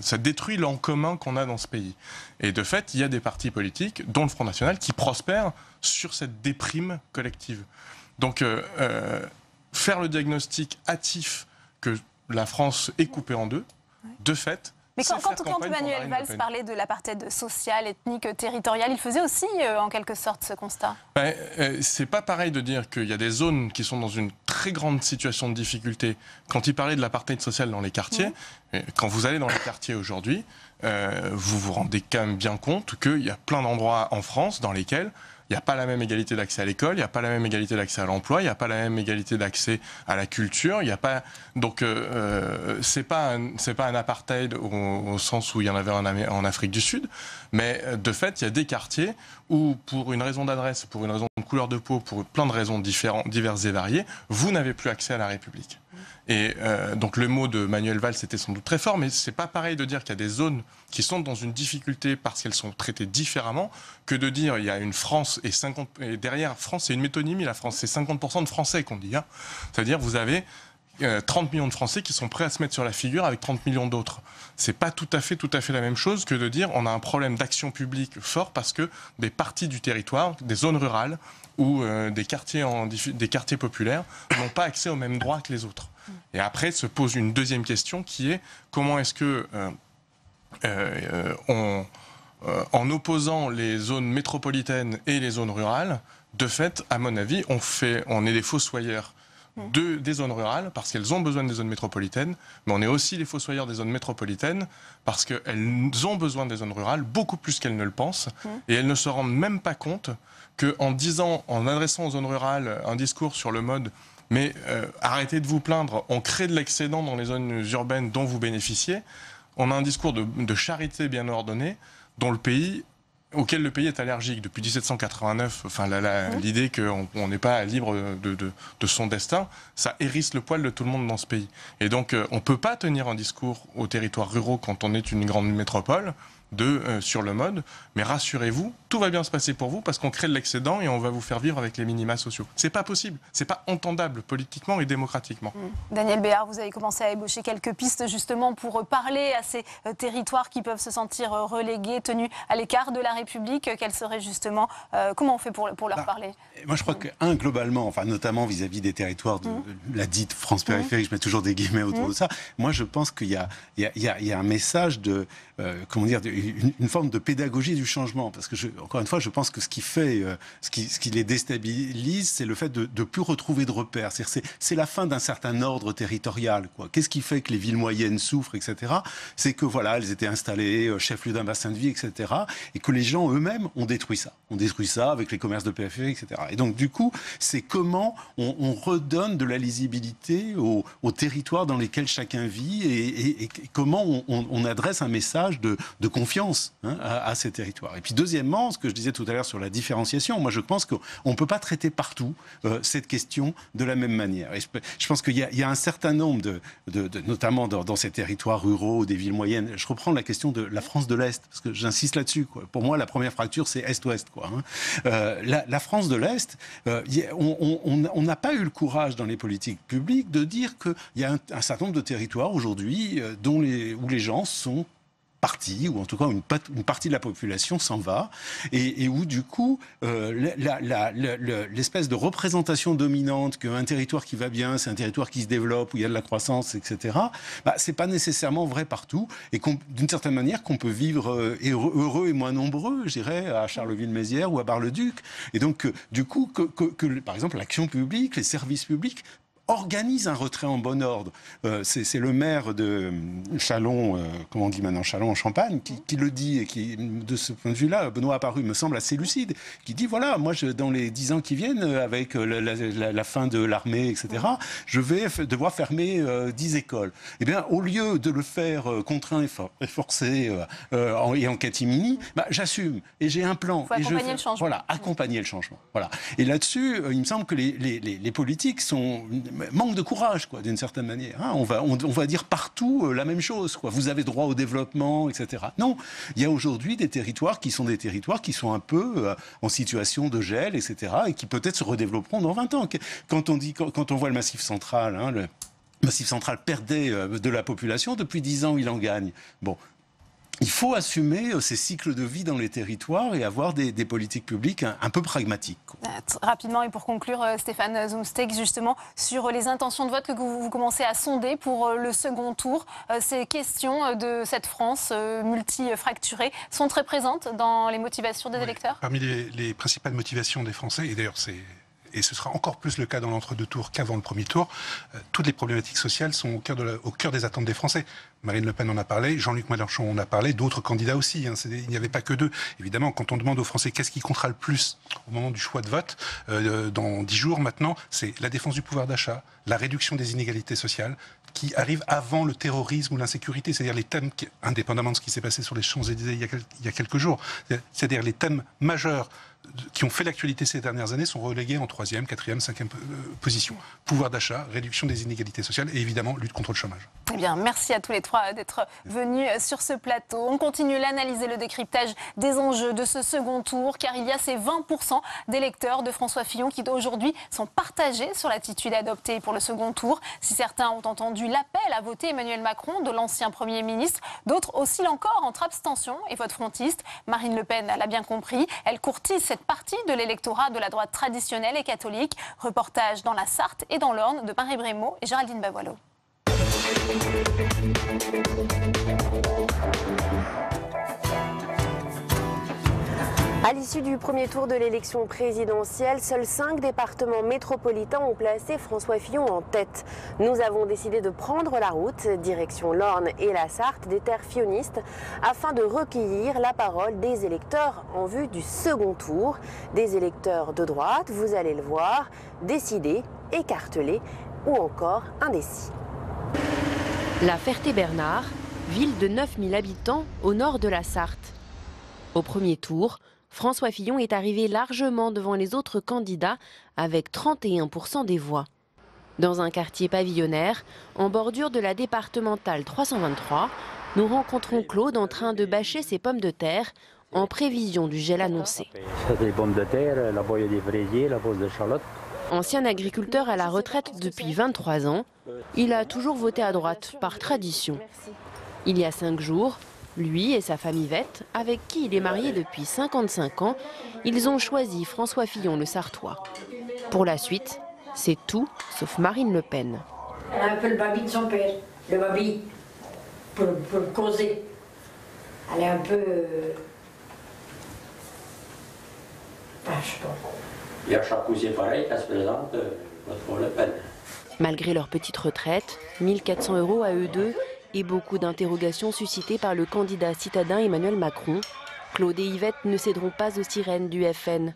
ça détruit l'en commun qu'on a dans ce pays. Et de fait, il y a des partis politiques, dont le Front National, qui prospèrent sur cette déprime collective. Donc, faire le diagnostic hâtif que la France est coupée en deux, de fait... Mais quand Emmanuel Valls parlait de l'apartheid social, ethnique, territorial, il faisait aussi en quelque sorte ce constat. C'est pas pareil de dire qu'il y a des zones qui sont dans une très grande situation de difficulté. Quand il parlait de l'apartheid social dans les quartiers, quand vous allez dans les quartiers aujourd'hui, vous vous rendez quand même bien compte qu'il y a plein d'endroits en France dans lesquels il n'y a pas la même égalité d'accès à l'école, il n'y a pas la même égalité d'accès à l'emploi, il n'y a pas la même égalité d'accès à la culture, il n'y a pas... Donc, c'est pas un apartheid au sens où il y en avait en Afrique du Sud, mais de fait, il y a des quartiers où, pour une raison d'adresse, pour une raison de couleur de peau, pour plein de raisons diverses et variées, vous n'avez plus accès à la République. Et donc le mot de Manuel Valls était sans doute très fort, mais c'est pas pareil de dire qu'il y a des zones qui sont dans une difficulté parce qu'elles sont traitées différemment que de dire il y a une France et derrière France c'est une métonymie, la France c'est 50% de Français qu'on dit. C'est-à-dire vous avez 30 millions de Français qui sont prêts à se mettre sur la figure avec 30 millions d'autres. C'est pas tout à fait la même chose que de dire on a un problème d'action publique fort parce que des parties du territoire, des zones rurales ou des quartiers populaires n'ont pas accès aux mêmes droits que les autres. Et après se pose une deuxième question qui est comment est-ce que en opposant les zones métropolitaines et les zones rurales, de fait, à mon avis, on est des fossoyeurs des zones rurales parce qu'elles ont besoin des zones métropolitaines, mais on est aussi les fossoyeurs des zones métropolitaines parce qu'elles ont besoin des zones rurales beaucoup plus qu'elles ne le pensent et elles ne se rendent même pas compte qu'en adressant aux zones rurales un discours sur le mode mais arrêtez de vous plaindre, on crée de l'excédent dans les zones urbaines dont vous bénéficiez, on a un discours de charité bien ordonné auquel le pays est allergique. Depuis 1789, l'idée qu'on n'est pas libre de son destin, ça hérisse le poil de tout le monde dans ce pays. Et donc, on ne peut pas tenir un discours aux territoires ruraux quand on est une grande métropole sur le mode, mais rassurez-vous, tout va bien se passer pour vous parce qu'on crée de l'excédent et on va vous faire vivre avec les minima sociaux. C'est pas possible, c'est pas entendable politiquement et démocratiquement. Daniel Béard, vous avez commencé à ébaucher quelques pistes justement pour parler à ces territoires qui peuvent se sentir relégués, tenus à l'écart de la République. Quel serait justement, comment on fait pour leur parler? Moi je crois que, globalement, enfin, notamment vis-à-vis des territoires de la dite France périphérique, je mets toujours des guillemets autour de ça, moi je pense qu'il y a un message de, comment dire, une forme de pédagogie du changement, parce que encore une fois, je pense que ce qui les déstabilise, c'est le fait de ne plus retrouver de repères. C'est la fin d'un certain ordre territorial, quoi. Qu'est-ce qui fait que les villes moyennes souffrent, etc. C'est que voilà, elles étaient installées chef-lieu d'un bassin de vie, etc. Et que les gens eux-mêmes ont détruit ça. On détruit ça avec les commerces de périphérie, etc. Et donc du coup, c'est comment on redonne de la lisibilité aux territoires dans lesquels chacun vit et comment on adresse un message de confiance, hein, à ces territoires. Et puis deuxièmement, ce que je disais tout à l'heure sur la différenciation, moi je pense qu'on ne peut pas traiter partout cette question de la même manière. Et je pense qu'il y a un certain nombre notamment dans ces territoires ruraux, des villes moyennes, je reprends la question de la France de l'Est, parce que j'insiste là-dessus, quoi. Pour moi, la première fracture, c'est Est-Ouest, quoi, hein. La France de l'Est, on n'a pas eu le courage dans les politiques publiques de dire qu'il y a un certain nombre de territoires aujourd'hui où les gens sont partie, ou en tout cas une partie de la population s'en va, et où du coup l'espèce de représentation dominante qu'un territoire qui va bien, c'est un territoire qui se développe, où il y a de la croissance, etc., c'est pas nécessairement vrai partout, et d'une certaine manière qu'on peut vivre heureux et moins nombreux, je dirais, à Charleville-Mézières ou à Bar-le-Duc. Et donc du coup que par exemple l'action publique, les services publics organise un retrait en bon ordre. C'est le maire de Châlons, comment on dit maintenant, Châlons en Champagne, qui le dit, et qui, de ce point de vue-là, Benoît Apparu me semble assez lucide, qui dit, voilà, moi, dans les 10 ans qui viennent, avec la fin de l'armée, etc., je vais devoir fermer 10 écoles. Eh bien, au lieu de le faire contraint et forcé et en catimini, j'assume, et j'ai un plan. Il faut accompagner le changement. Voilà, accompagner le changement. Voilà. Et là-dessus, il me semble que les politiques manque de courage, quoi, d'une certaine manière. Hein. On va dire partout la même chose, quoi. Vous avez droit au développement, etc. Non, il y a aujourd'hui des territoires qui sont un peu en situation de gel, etc., et qui peut-être se redévelopperont dans 20 ans. Quand on voit le Massif central, hein, le Massif central perdait de la population, depuis 10 ans, il en gagne. Bon. Il faut assumer ces cycles de vie dans les territoires et avoir des politiques publiques un peu pragmatiques. Rapidement, et pour conclure, Stéphane Zumsteeg, justement, sur les intentions de vote que vous commencez à sonder pour le second tour, ces questions de cette France multifracturée sont très présentes dans les motivations des électeurs? Parmi les principales motivations des Français, et d'ailleurs et ce sera encore plus le cas dans l'entre-deux tours qu'avant le premier tour, toutes les problématiques sociales sont au cœur des attentes des Français. Marine Le Pen en a parlé, Jean-Luc Mélenchon en a parlé, d'autres candidats aussi. Hein, il n'y avait pas que deux. Évidemment, quand on demande aux Français qu'est-ce qui comptera le plus au moment du choix de vote, dans 10 jours maintenant, c'est la défense du pouvoir d'achat, la réduction des inégalités sociales, qui arrive avant le terrorisme ou l'insécurité, c'est-à-dire les thèmes, indépendamment de ce qui s'est passé sur les Champs-Élysées il y a quelques jours, c'est-à-dire les thèmes majeurs qui ont fait l'actualité ces dernières années sont relégués en 3e, 4e, 5e position. Pouvoir d'achat, réduction des inégalités sociales et évidemment lutte contre le chômage. Eh bien, merci à tous les trois d'être venus sur ce plateau. On continue l'analyse et le décryptage des enjeux de ce second tour, car il y a ces 20% d'électeurs de François Fillon qui aujourd'hui sont partagés sur l'attitude adoptée pour le second tour. Si certains ont entendu l'appel à voter Emmanuel Macron de l'ancien Premier ministre, d'autres oscillent encore entre abstention et vote frontiste. Marine Le Pen l'a bien compris, elle courtise cette partie de l'électorat de la droite traditionnelle et catholique. Reportage dans la Sarthe et dans l'Orne de Marie Brémaud et Géraldine Bavoilo. À l'issue du premier tour de l'élection présidentielle, seuls 5 départements métropolitains ont placé François Fillon en tête. Nous avons décidé de prendre la route, direction l'Orne et la Sarthe, des terres fillonistes, afin de recueillir la parole des électeurs en vue du second tour. Des électeurs de droite, vous allez le voir, décidés, écartelés ou encore indécis. La Ferté-Bernard, ville de 9000 habitants au nord de la Sarthe. Au premier tour, François Fillon est arrivé largement devant les autres candidats avec 31% des voix. Dans un quartier pavillonnaire, en bordure de la départementale 323, nous rencontrons Claude en train de bâcher ses pommes de terre en prévision du gel annoncé. Les pommes de terre, la boye des fraisiers, la pose de Charlotte. Ancien agriculteur à la retraite depuis 23 ans, il a toujours voté à droite, par tradition. Il y a 5 jours, lui et sa femme Yvette, avec qui il est marié depuis 55 ans, ils ont choisi François Fillon, le Sarthois. Pour la suite, c'est tout sauf Marine Le Pen. Elle a un peu le babi de son père, le babi, pour causer. Elle est un peu... je sais pas. Et à chaque coup, c'est pareil, qu'elle se présente, votre Le Pen. Malgré leur petite retraite, 1 400 € à eux deux et beaucoup d'interrogations suscitées par le candidat citadin Emmanuel Macron, Claude et Yvette ne céderont pas aux sirènes du FN.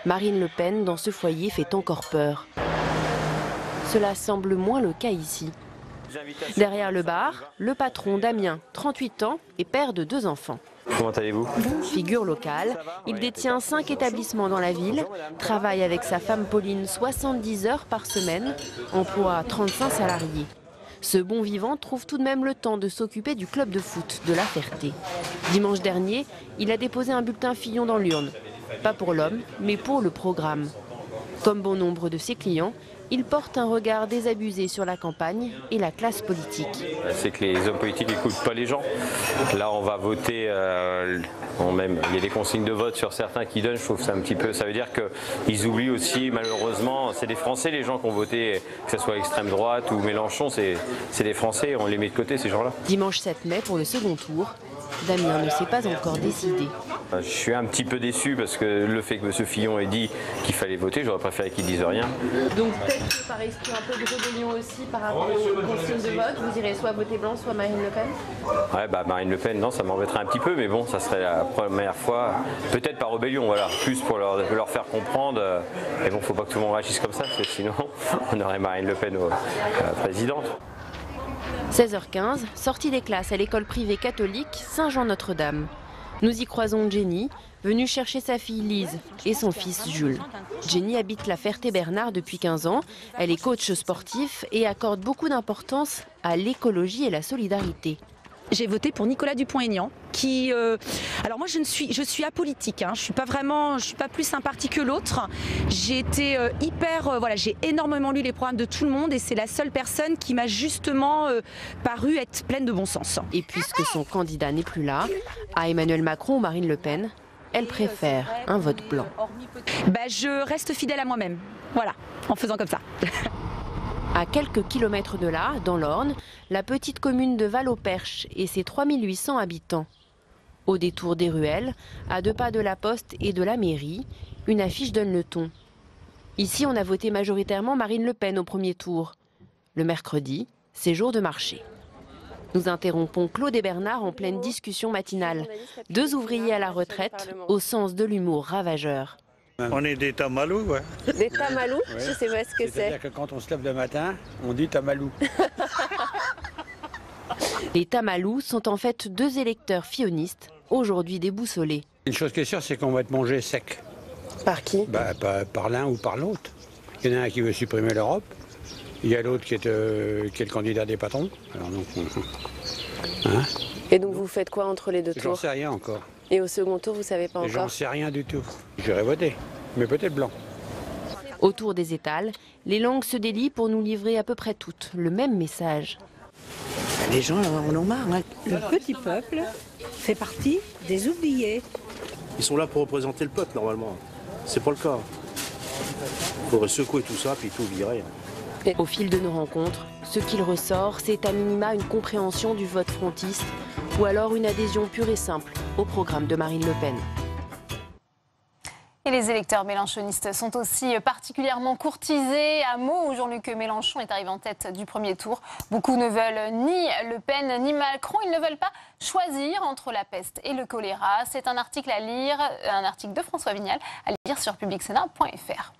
Marine Le Pen, dans ce foyer, fait encore peur. Cela semble moins le cas ici. Derrière le bar, le patron Damien, 38 ans et père de 2 enfants. Comment allez-vous? Figure locale, il détient 5 établissements dans la ville, travaille avec sa femme Pauline 70 heures par semaine, emploie 35 salariés. Ce bon vivant trouve tout de même le temps de s'occuper du club de foot de La Ferté. Dimanche dernier, il a déposé un bulletin Fillon dans l'urne. Pas pour l'homme, mais pour le programme. Comme bon nombre de ses clients, il porte un regard désabusé sur la campagne et la classe politique. C'est que les hommes politiques n'écoutent pas les gens. Là, on va voter, il y a des consignes de vote sur certains qui donnent, je trouve que c'est un petit peu, ça veut dire qu'ils oublient aussi, malheureusement, c'est des Français les gens qui ont voté, que ce soit extrême droite ou Mélenchon, c'est des Français, on les met de côté ces gens-là. Dimanche 7 mai pour le second tour, Damien ne s'est pas encore décidé. Je suis un petit peu déçu parce que le fait que M. Fillon ait dit qu'il fallait voter, j'aurais préféré qu'il dise rien. Donc peut-être par esprit un peu de rébellion aussi par rapport aux consignes de vote, vous irez soit voter blanc, soit Marine Le Pen? Ouais, Marine Le Pen, non, ça m'embêterait un petit peu, mais bon, ça serait la première fois, peut-être par rébellion, voilà, plus pour leur faire comprendre. Mais bon, faut pas que tout le monde réagisse comme ça, parce que sinon on aurait Marine Le Pen présidente. 16h15, sortie des classes à l'école privée catholique Saint-Jean-Notre-Dame. Nous y croisons Jenny, venue chercher sa fille Lise et son fils Jules. Jenny habite la Ferté-Bernard depuis 15 ans. Elle est coach sportif et accorde beaucoup d'importance à l'écologie et la solidarité. J'ai voté pour Nicolas Dupont-Aignan, qui... alors moi je suis apolitique, hein, je suis pas plus un parti que l'autre. J'ai été j'ai énormément lu les programmes de tout le monde et c'est la seule personne qui m'a justement paru être pleine de bon sens. Et puisque son candidat n'est plus là, à Emmanuel Macron ou Marine Le Pen, elle préfère un vote blanc. Je reste fidèle à moi-même, voilà, en faisant comme ça. À quelques kilomètres de là, dans l'Orne, la petite commune de Val-au-Perche et ses 3800 habitants. Au détour des ruelles, à 2 pas de la poste et de la mairie, une affiche donne le ton. Ici, on a voté majoritairement Marine Le Pen au premier tour. Le mercredi, c'est jour de marché. Nous interrompons Claude et Bernard en pleine discussion matinale. 2 ouvriers à la retraite, au sens de l'humour ravageur. On est des tamalous, ouais. Des tamalous? Ouais. Je sais pas ce que c'est. C'est-à-dire que quand on se lève le matin, on dit tamalou. Les tamalous sont en fait 2 électeurs fionistes, aujourd'hui déboussolés. Une chose qui est sûre, c'est qu'on va être mangé sec. Par qui? Par l'un ou par l'autre. Il y en a un qui veut supprimer l'Europe. Il y a l'autre qui est le candidat des patrons. Alors donc, hein? Et donc vous faites quoi entre les 2 tours? J'en sais rien encore. Et au second tour, vous savez pas encore? J'en sais rien du tout. J'aurais voté, mais peut-être blanc. Autour des étals, les langues se délient pour nous livrer à peu près toutes le même message. Les gens en ont marre. Hein. Le petit peuple fait partie des oubliés. Ils sont là pour représenter le peuple, normalement. C'est pas le cas. Il faudrait secouer tout ça, puis tout virer. Au fil de nos rencontres, ce qu'il ressort, c'est à minima une compréhension du vote frontiste ou alors une adhésion pure et simple au programme de Marine Le Pen. Et les électeurs mélenchonistes sont aussi particulièrement courtisés. À Meaux, où Jean-Luc Mélenchon est arrivé en tête du premier tour. Beaucoup ne veulent ni Le Pen ni Macron. Ils ne veulent pas choisir entre la peste et le choléra. C'est un article à lire, un article de François Vignal, à lire sur publicsénat.fr.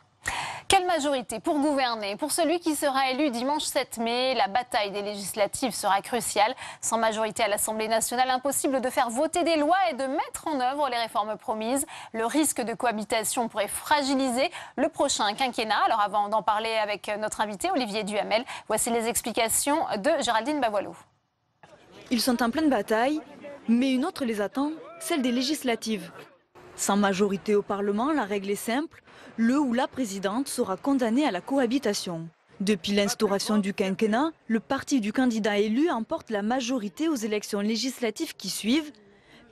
Quelle majorité pour gouverner? Pour celui qui sera élu dimanche 7 mai, la bataille des législatives sera cruciale. Sans majorité à l'Assemblée nationale, impossible de faire voter des lois et de mettre en œuvre les réformes promises. Le risque de cohabitation pourrait fragiliser le prochain quinquennat. Alors avant d'en parler avec notre invité Olivier Duhamel, voici les explications de Géraldine Bavoilou. Ils sont en pleine bataille, Mais une autre les attend, celle des législatives. Sans majorité au Parlement, la règle est simple, le ou la présidente sera condamnée à la cohabitation. Depuis l'instauration du quinquennat, le parti du candidat élu emporte la majorité aux élections législatives qui suivent,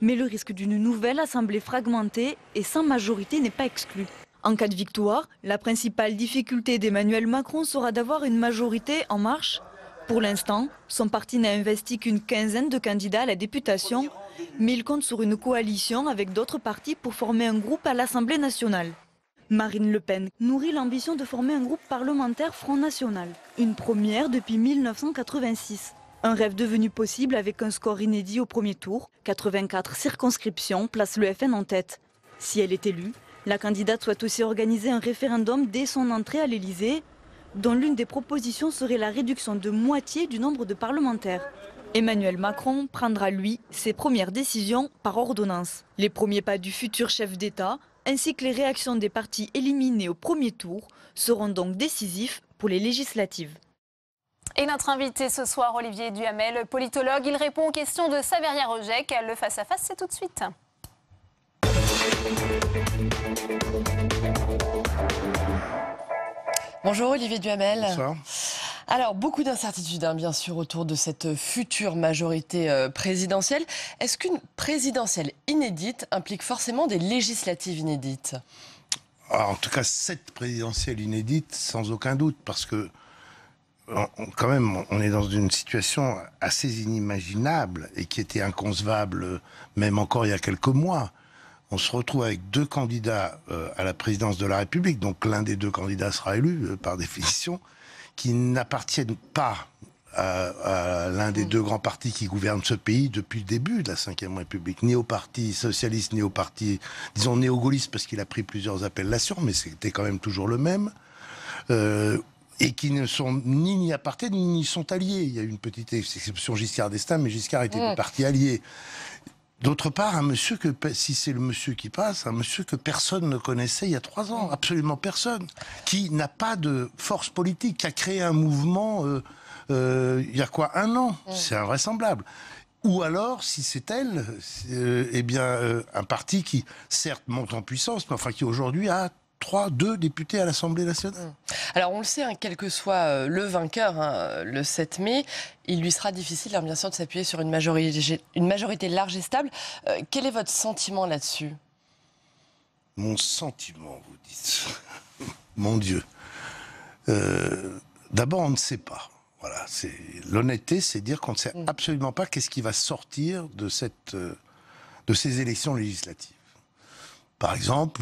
mais le risque d'une nouvelle assemblée fragmentée et sans majorité n'est pas exclu. En cas de victoire, la principale difficulté d'Emmanuel Macron sera d'avoir une majorité en marche. Pour l'instant, son parti n'a investi qu'une quinzaine de candidats à la députation, mais il compte sur une coalition avec d'autres partis pour former un groupe à l'Assemblée nationale. Marine Le Pen nourrit l'ambition de former un groupe parlementaire Front National, une première depuis 1986. Un rêve devenu possible avec un score inédit au premier tour. 84 circonscriptions placent le FN en tête. Si elle est élue, la candidate souhaite aussi organiser un référendum dès son entrée à l'Élysée, dont l'une des propositions serait la réduction de moitié du nombre de parlementaires. Emmanuel Macron prendra, lui, ses premières décisions par ordonnance. Les premiers pas du futur chef d'État, ainsi que les réactions des partis éliminés au premier tour, seront donc décisifs pour les législatives. Et notre invité ce soir, Olivier Duhamel, politologue, il répond aux questions de Saveria Rojek. Le face-à-face, c'est tout de suite. Bonjour Olivier Duhamel. Bonsoir. Alors, beaucoup d'incertitudes, bien sûr, autour de cette future majorité présidentielle. Est-ce qu'une présidentielle inédite implique forcément des législatives inédites ? En tout cas, cette présidentielle inédite, sans aucun doute, parce que, quand même, on est dans une situation assez inimaginable et qui était inconcevable même encore il y a quelques mois. On se retrouve avec deux candidats à la présidence de la République, donc l'un des deux candidats sera élu, par définition, qui n'appartiennent pas à l'un des deux grands partis qui gouvernent ce pays depuis le début de la Ve République, ni au parti socialiste, ni au parti, disons, néo-gaulliste, parce qu'il a pris plusieurs appellations, mais c'était quand même toujours le même, et qui ne sont ni appartiennent, ni sont alliés. Il y a eu une petite exception Giscard d'Estaing, mais Giscard était du parti allié. D'autre part, un monsieur que, si c'est le monsieur qui passe, un monsieur que personne ne connaissait il y a 3 ans, absolument personne, qui n'a pas de force politique, qui a créé un mouvement il y a quoi, 1 an, c'est invraisemblable. Ou alors, si c'est elle, un parti qui, certes, monte en puissance, mais enfin qui aujourd'hui a 2 députés à l'Assemblée nationale. Alors on le sait, quel que soit le vainqueur, le 7 mai, il lui sera difficile, bien sûr, de s'appuyer sur une majorité large et stable. Quel est votre sentiment là-dessus ? Mon sentiment, vous dites. Mon Dieu. D'abord, on ne sait pas. Voilà, l'honnêteté, c'est dire qu'on ne sait absolument pas qu'est-ce qui va sortir de ces élections législatives. Par exemple,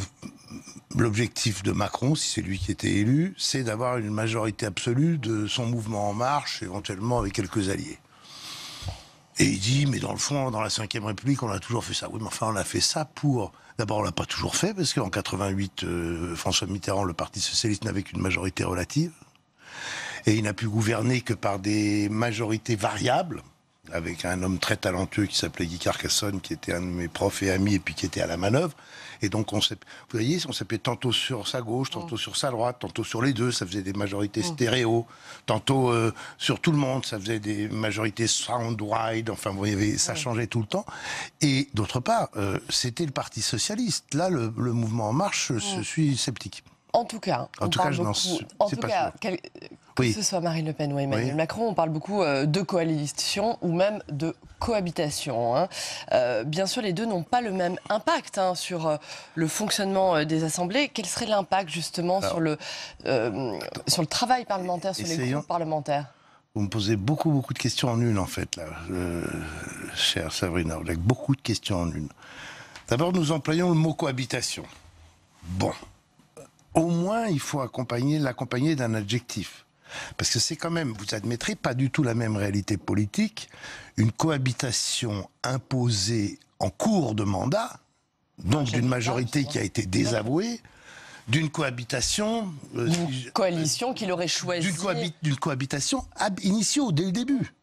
l'objectif de Macron, si c'est lui qui était élu, c'est d'avoir une majorité absolue de son mouvement En Marche, éventuellement avec quelques alliés. Et il dit, mais dans le fond, dans la Ve République, on a toujours fait ça. Oui, mais enfin, on a fait ça pour... D'abord, on l'a pas toujours fait, parce qu'en 88, François Mitterrand, le Parti Socialiste, n'avait qu'une majorité relative. Et il n'a pu gouverner que par des majorités variables, avec un homme très talentueux qui s'appelait Guy Carcassonne, qui était un de mes profs et amis, et puis qui était à la manœuvre. Et donc, vous voyez, on s'appelait tantôt sur sa gauche, tantôt sur sa droite, tantôt sur les deux, ça faisait des majorités stéréo, tantôt sur tout le monde, ça faisait des majorités sound-wide, enfin, vous voyez, ça changeait tout le temps. Et d'autre part, c'était le Parti Socialiste. Là, le mouvement En Marche, je suis sceptique. En tout cas, que ce soit Marine Le Pen ou Emmanuel Macron, on parle beaucoup de coalition ou même de cohabitation. Bien sûr, les deux n'ont pas le même impact sur le fonctionnement des assemblées. Quel serait l'impact justement sur le travail parlementaire, sur les groupes parlementaires ? Vous me posez beaucoup de questions en une, en fait, là, chère Sabrina. Vous avez beaucoup de questions en une. D'abord, nous employons le mot cohabitation. Bon. Au moins, il faut l'accompagner d'un adjectif. Parce que c'est quand même, vous admettrez, pas du tout la même réalité politique. Une cohabitation imposée en cours de mandat, donc d'une majorité qui a été désavouée, d'une cohabitation... D'une coalition qu'il aurait choisie... D'une cohabitation ab initio, dès le début.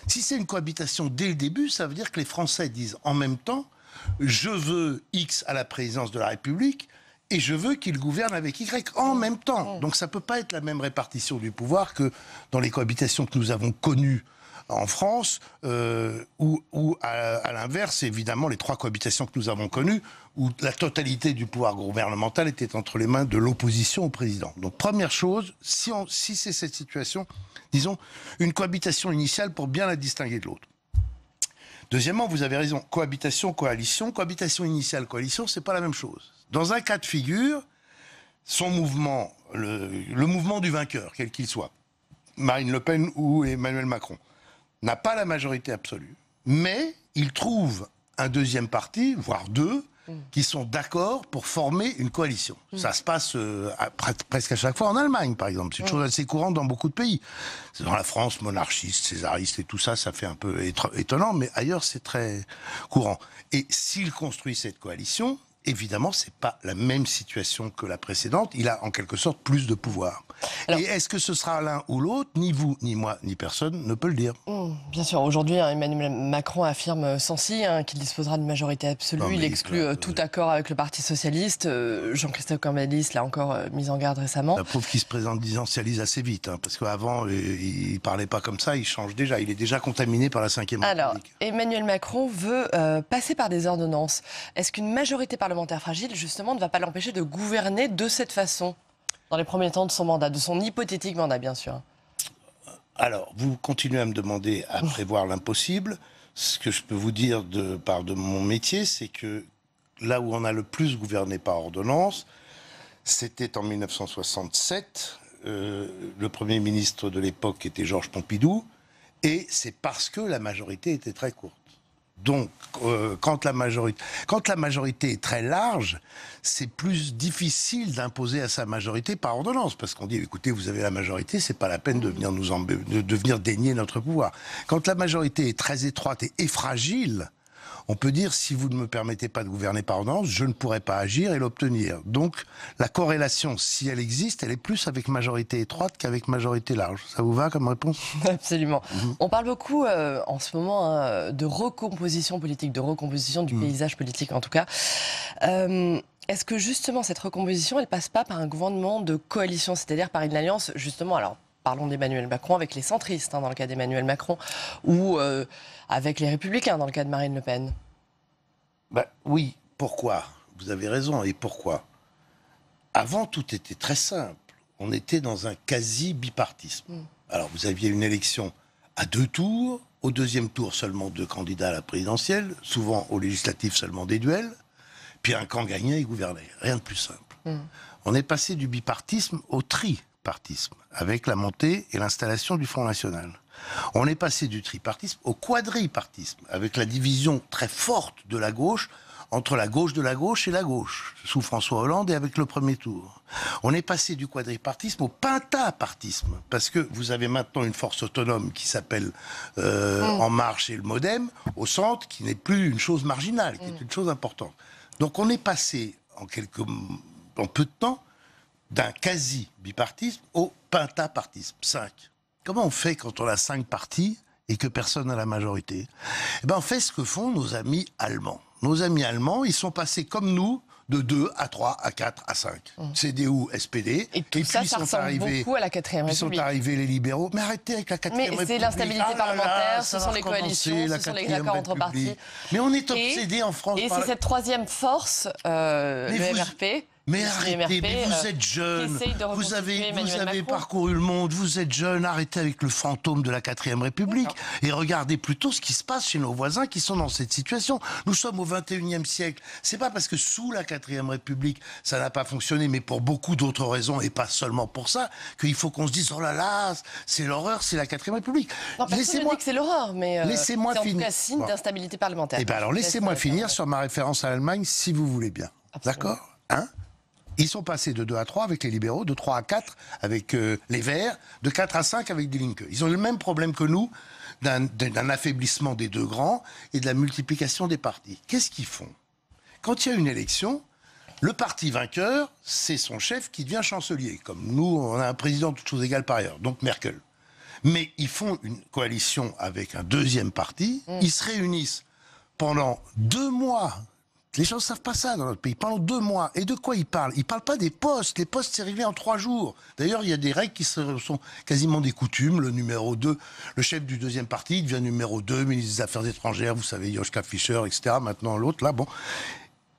Si c'est une cohabitation dès le début, ça veut dire que les Français disent en même temps, je veux X à la présidence de la République, et je veux qu'il gouverne avec Y en même temps. Donc ça ne peut pas être la même répartition du pouvoir que dans les cohabitations que nous avons connues en France, ou à l'inverse, évidemment, les 3 cohabitations que nous avons connues, où la totalité du pouvoir gouvernemental était entre les mains de l'opposition au président. Donc première chose, si c'est cette situation, disons, une cohabitation initiale pour bien la distinguer de l'autre. Deuxièmement, vous avez raison, cohabitation, coalition, cohabitation initiale, coalition, c'est pas la même chose. Dans un cas de figure, son mouvement, le mouvement du vainqueur, quel qu'il soit, Marine Le Pen ou Emmanuel Macron, n'a pas la majorité absolue, mais il trouve un deuxième parti, voire 2, qui sont d'accord pour former une coalition. Ça se passe presque à chaque fois en Allemagne, par exemple. C'est une chose assez courante dans beaucoup de pays. Dans la France, monarchiste, césariste et tout ça, ça fait un peu étonnant, mais ailleurs, c'est très courant. Et s'il construit cette coalition, évidemment, c'est pas la même situation que la précédente. Il a en quelque sorte plus de pouvoir. Alors, et est-ce que ce sera l'un ou l'autre? Ni vous, ni moi, ni personne ne peut le dire. Bien sûr. Aujourd'hui, Emmanuel Macron affirme sans si qu'il disposera d'une majorité absolue. Il exclut tout accord avec le Parti socialiste. Jean-Christophe Cambadélis l'a encore mis en garde récemment. Ça prouve qu'il se présidentialise assez vite, parce qu'avant, il parlait pas comme ça. Il change déjà. Il est déjà contaminé par la 5e République. Alors, Emmanuel Macron veut passer par des ordonnances. Est-ce qu'une majorité parlementaire fragile, justement, ne va pas l'empêcher de gouverner de cette façon dans les premiers temps de son mandat, de son hypothétique mandat, bien sûr? Alors, vous continuez à me demander à prévoir l'impossible. Ce que je peux vous dire de mon métier, c'est que là où on a le plus gouverné par ordonnance, c'était en 1967. Le Premier ministre de l'époque était Georges Pompidou, et c'est parce que la majorité était très courte. Donc, quand la majorité est très large, c'est plus difficile d'imposer à sa majorité par ordonnance, parce qu'on dit, écoutez, vous avez la majorité, c'est pas la peine de venir de venir dénier notre pouvoir. Quand la majorité est très étroite et fragile, on peut dire, si vous ne me permettez pas de gouverner par ordonnance, je ne pourrai pas agir et l'obtenir. Donc, la corrélation, si elle existe, elle est plus avec majorité étroite qu'avec majorité large. Ça vous va comme réponse? Absolument. On parle beaucoup en ce moment de recomposition politique, de recomposition du paysage politique en tout cas. Est-ce que justement cette recomposition, elle passe pas par un gouvernement de coalition, c'est-à-dire par une alliance, justement, alors parlons d'Emmanuel Macron avec les centristes, dans le cas d'Emmanuel Macron, ou avec les Républicains, dans le cas de Marine Le Pen? Oui, pourquoi? Vous avez raison, et pourquoi? Avant, tout était très simple. On était dans un quasi-bipartisme. Alors, vous aviez une élection à 2 tours, au 2e tour seulement 2 candidats à la présidentielle, souvent aux législatives seulement des duels, puis un camp gagnait et gouvernait. Rien de plus simple. On est passé du bipartisme au tripartisme, avec la montée et l'installation du Front National. On est passé du tripartisme au quadripartisme, avec la division très forte de la gauche entre la gauche de la gauche et la gauche, sous François Hollande et avec le premier tour. On est passé du quadripartisme au pentapartisme, parce que vous avez maintenant une force autonome qui s'appelle En Marche et le MoDem, au centre, qui n'est plus une chose marginale, qui est une chose importante. Donc on est passé en peu de temps d'un quasi-bipartisme au pentapartisme, 5. Comment on fait quand on a 5 partis et que personne n'a la majorité? On fait ce que font nos amis allemands. Nos amis allemands, ils sont passés comme nous de 2 à 3 à 4 à 5. CDU, SPD. Et tout ça, ça ressemble beaucoup à la 4e République. Puis sont arrivés les libéraux. Mais arrêtez avec la 4e République. Mais c'est l'instabilité parlementaire, ce sont les coalitions, ce sont les accords entre partis. Mais on est obsédé en France. Et c'est cette 3e force, le MRP. Mais arrêtez, mais vous êtes jeune, vous avez parcouru le monde, vous êtes jeune, arrêtez avec le fantôme de la 4e République et regardez plutôt ce qui se passe chez nos voisins qui sont dans cette situation. Nous sommes au 21e siècle. C'est pas parce que sous la 4e République, ça n'a pas fonctionné, mais pour beaucoup d'autres raisons et pas seulement pour ça, qu'il faut qu'on se dise, oh là là, c'est l'horreur, c'est la 4e République. Non, laissez-moi que c'est l'horreur, mais laissez-moi c'est en tout cas signe d'instabilité parlementaire. Eh bien alors, laissez-moi finir sur ma référence à l'Allemagne, si vous voulez bien. D'accord ? Ils sont passés de 2 à 3 avec les libéraux, de 3 à 4 avec les Verts, de 4 à 5 avec Die Linke. Ils ont eu le même problème que nous, d'un affaiblissement des 2 grands et de la multiplication des partis. Qu'est-ce qu'ils font? Quand il y a une élection, le parti vainqueur, c'est son chef qui devient chancelier. Comme nous, on a un président toutes choses égales par ailleurs, donc Merkel. Mais ils font une coalition avec un 2e parti, ils se réunissent pendant 2 mois Les gens ne savent pas ça dans notre pays. Pendant 2 mois. Et de quoi ils parlent? Ils ne parlent pas des postes. Les postes, c'est réglé en 3 jours. D'ailleurs, il y a des règles qui sont quasiment des coutumes. Le numéro 2, le chef du deuxième parti, il devient numéro 2, ministre des Affaires étrangères, vous savez, Joschka Fischer, etc. Maintenant, l'autre, là, bon.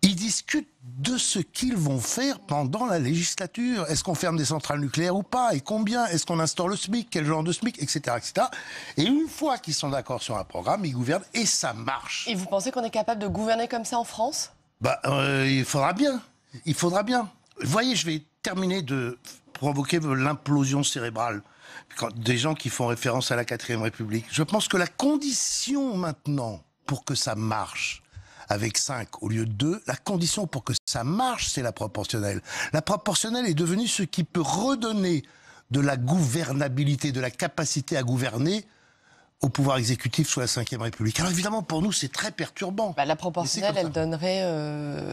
Ils discutent de ce qu'ils vont faire pendant la législature. Est-ce qu'on ferme des centrales nucléaires ou pas? Et combien? Est-ce qu'on instaure le SMIC? Quel genre de SMIC? Etc. etc. Et une fois qu'ils sont d'accord sur un programme, ils gouvernent et ça marche. Et vous pensez qu'on est capable de gouverner comme ça en France? Il faudra bien. Il faudra bien. Vous voyez, je vais terminer de provoquer l'implosion cérébrale. Des gens qui font référence à la 4ème République. Je pense que la condition maintenant pour que ça marche, avec 5 au lieu de 2, la condition pour que ça marche, c'est la proportionnelle. La proportionnelle est devenue ce qui peut redonner de la gouvernabilité, de la capacité à gouverner au pouvoir exécutif sous la 5e République. Alors évidemment, pour nous, c'est très perturbant. La proportionnelle, elle donnerait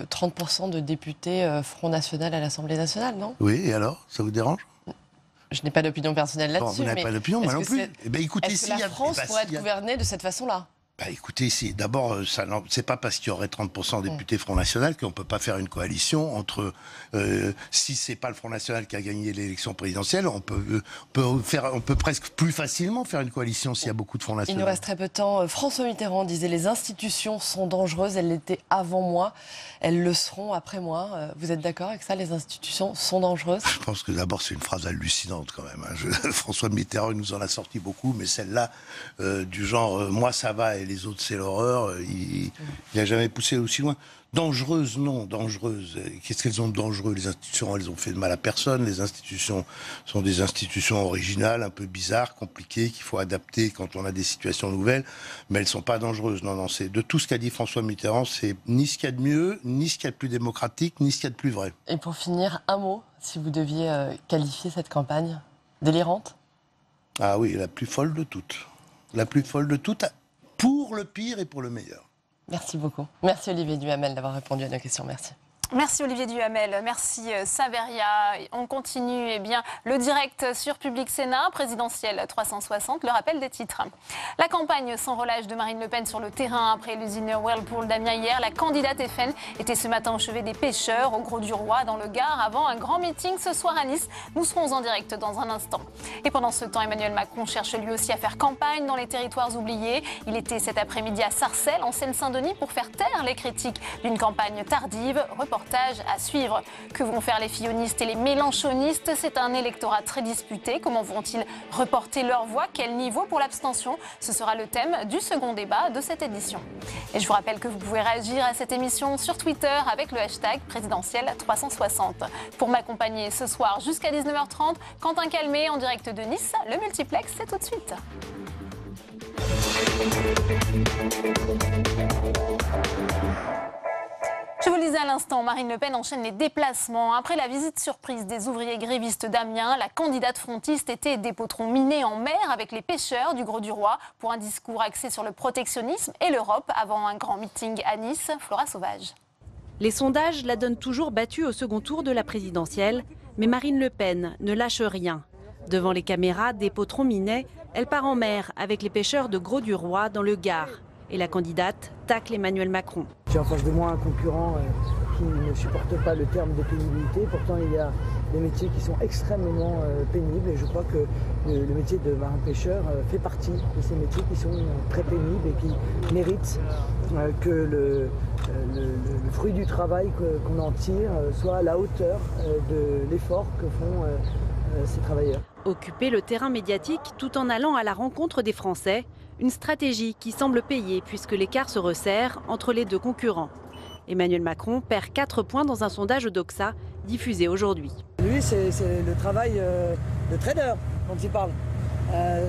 30% de députés Front National à l'Assemblée nationale, non? Oui, et alors? Ça vous dérange? Je n'ai pas d'opinion personnelle là-dessus. Vous n'avez pas d'opinion, moi non plus. Écoutez, est-ce que la France pourrait être gouvernée de cette façon-là? Écoutez, ici, d'abord, c'est pas parce qu'il y aurait 30% de députés Front National qu'on peut pas faire une coalition entre. Si c'est pas le Front National qui a gagné l'élection présidentielle, on peut presque plus facilement faire une coalition s'il y a beaucoup de Front National. Il nous reste très peu de temps. François Mitterrand disait les institutions sont dangereuses. Elles l'étaient avant moi, elles le seront après moi. Vous êtes d'accord avec ça? Les institutions sont dangereuses? Je pense que d'abord c'est une phrase hallucinante quand même. François Mitterrand, il nous en a sorti beaucoup, mais celle-là du genre moi ça va et les autres c'est l'horreur, il n'a jamais poussé aussi loin. Dangereuse, non, dangereuse. Qu'est-ce qu'elles ont de dangereux? Les institutions, elles ont fait de mal à personne. Les institutions sont des institutions originales, un peu bizarres, compliquées, qu'il faut adapter quand on a des situations nouvelles, mais elles ne sont pas dangereuses. Non, c'est de tout ce qu'a dit François Mitterrand, c'est ni ce qu'il y a de mieux, ni ce qu'il y a de plus démocratique, ni ce qu'il y a de plus vrai. Et pour finir, un mot, si vous deviez qualifier cette campagne délirante? Ah oui, la plus folle de toutes. La plus folle de toutes, pour le pire et pour le meilleur. Merci beaucoup. Merci Olivier Duhamel d'avoir répondu à nos questions. Merci. Merci Olivier Duhamel, merci Saveria. On continue le direct sur Public Sénat, présidentielle 360, le rappel des titres. La campagne sans relâche de Marine Le Pen sur le terrain après l'usine Whirlpool d'Amiens hier. La candidate FN était ce matin au chevet des pêcheurs au Gros du Roi dans le Gard avant un grand meeting ce soir à Nice. Nous serons en direct dans un instant. Et pendant ce temps, Emmanuel Macron cherche lui aussi à faire campagne dans les territoires oubliés. Il était cet après-midi à Sarcelles, en Seine-Saint-Denis, pour faire taire les critiques d'une campagne tardive. Reportage à suivre. Que vont faire les fillonistes et les mélenchonistes? C'est un électorat très disputé. Comment vont-ils reporter leur voix? Quel niveau pour l'abstention? Ce sera le thème du second débat de cette édition. Et je vous rappelle que vous pouvez réagir à cette émission sur Twitter avec le hashtag présidentielle 360. Pour m'accompagner ce soir jusqu'à 19h30, Quentin Calmet en direct de Nice. Le multiplex, c'est tout de suite. Je vous le disais à l'instant, Marine Le Pen enchaîne les déplacements. Après la visite surprise des ouvriers grévistes d'Amiens, la candidate frontiste était des potrons minés en mer avec les pêcheurs du Gros du Roi pour un discours axé sur le protectionnisme et l'Europe avant un grand meeting à Nice. Flora Sauvage. Les sondages la donnent toujours battue au second tour de la présidentielle, mais Marine Le Pen ne lâche rien. Devant les caméras des potrons minais, elle part en mer avec les pêcheurs de Gros du Roi dans le Gard. Et la candidate tacle Emmanuel Macron. J'ai en face de moi un concurrent qui ne supporte pas le terme de pénibilité. Pourtant, il y a des métiers qui sont extrêmement pénibles. Et je crois que le métier de marin-pêcheur fait partie de ces métiers qui sont très pénibles et qui méritent que le fruit du travail qu'on en tire soit à la hauteur de l'effort que font ces travailleurs. Occuper le terrain médiatique tout en allant à la rencontre des Français. Une stratégie qui semble payer puisque l'écart se resserre entre les deux concurrents. Emmanuel Macron perd 4 points dans un sondage Doxa diffusé aujourd'hui. Lui, c'est le travail de trader dont il parle.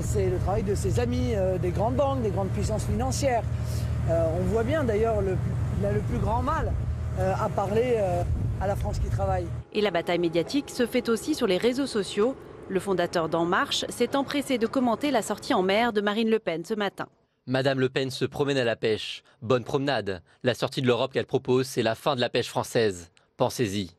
C'est le travail de ses amis des grandes banques, des grandes puissances financières. On voit bien d'ailleurs, il a le plus grand mal à parler à la France qui travaille. Et la bataille médiatique se fait aussi sur les réseaux sociaux. Le fondateur d'En Marche s'est empressé de commenter la sortie en mer de Marine Le Pen ce matin. Madame Le Pen se promène à la pêche. Bonne promenade. La sortie de l'Europe qu'elle propose, c'est la fin de la pêche française. Pensez-y.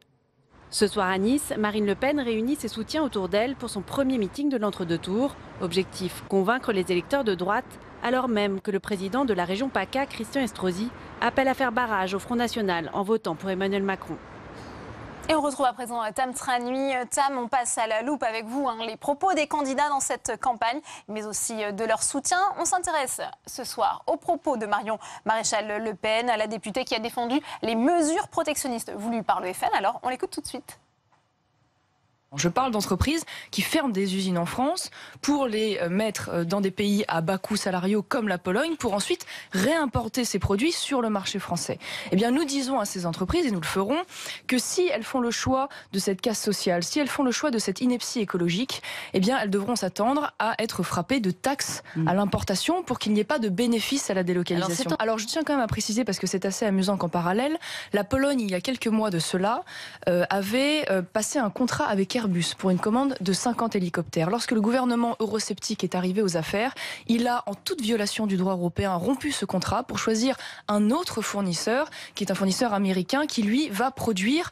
Ce soir à Nice, Marine Le Pen réunit ses soutiens autour d'elle pour son premier meeting de l'entre-deux tours. Objectif, convaincre les électeurs de droite alors même que le président de la région PACA, Christian Estrosi, appelle à faire barrage au Front National en votant pour Emmanuel Macron. Et on retrouve à présent Tam Trhanui. Tam, on passe à la loupe avec vous les propos des candidats dans cette campagne, mais aussi de leur soutien. On s'intéresse ce soir aux propos de Marion Maréchal Le Pen, la députée qui a défendu les mesures protectionnistes voulues par le FN. Alors, on l'écoute tout de suite. Je parle d'entreprises qui ferment des usines en France pour les mettre dans des pays à bas coûts salariaux comme la Pologne pour ensuite réimporter ces produits sur le marché français. Eh bien, nous disons à ces entreprises, et nous le ferons, que si elles font le choix de cette casse sociale, si elles font le choix de cette ineptie écologique, eh bien, elles devront s'attendre à être frappées de taxes à l'importation pour qu'il n'y ait pas de bénéfice à la délocalisation. Alors, je tiens quand même à préciser, parce que c'est assez amusant qu'en parallèle, la Pologne, il y a quelques mois de cela, avait passé un contrat avec Airbus pour une commande de 50 hélicoptères. Lorsque le gouvernement eurosceptique est arrivé aux affaires, il a, en toute violation du droit européen, rompu ce contrat pour choisir un autre fournisseur, qui est un fournisseur américain, qui lui va produire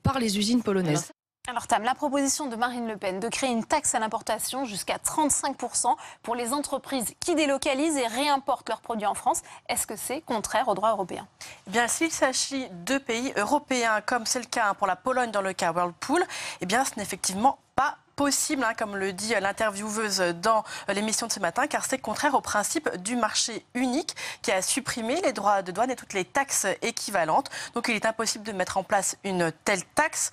par les usines polonaises. Alors Tam, la proposition de Marine Le Pen de créer une taxe à l'importation jusqu'à 35% pour les entreprises qui délocalisent et réimportent leurs produits en France, est-ce que c'est contraire au droit européen? Eh bien, s'il s'agit de pays européens, comme c'est le cas pour la Pologne dans le cas Whirlpool, eh bien, ce n'est effectivement pas possible, comme le dit l'intervieweuse dans l'émission de ce matin, car c'est contraire au principe du marché unique qui a supprimé les droits de douane et toutes les taxes équivalentes. Donc il est impossible de mettre en place une telle taxe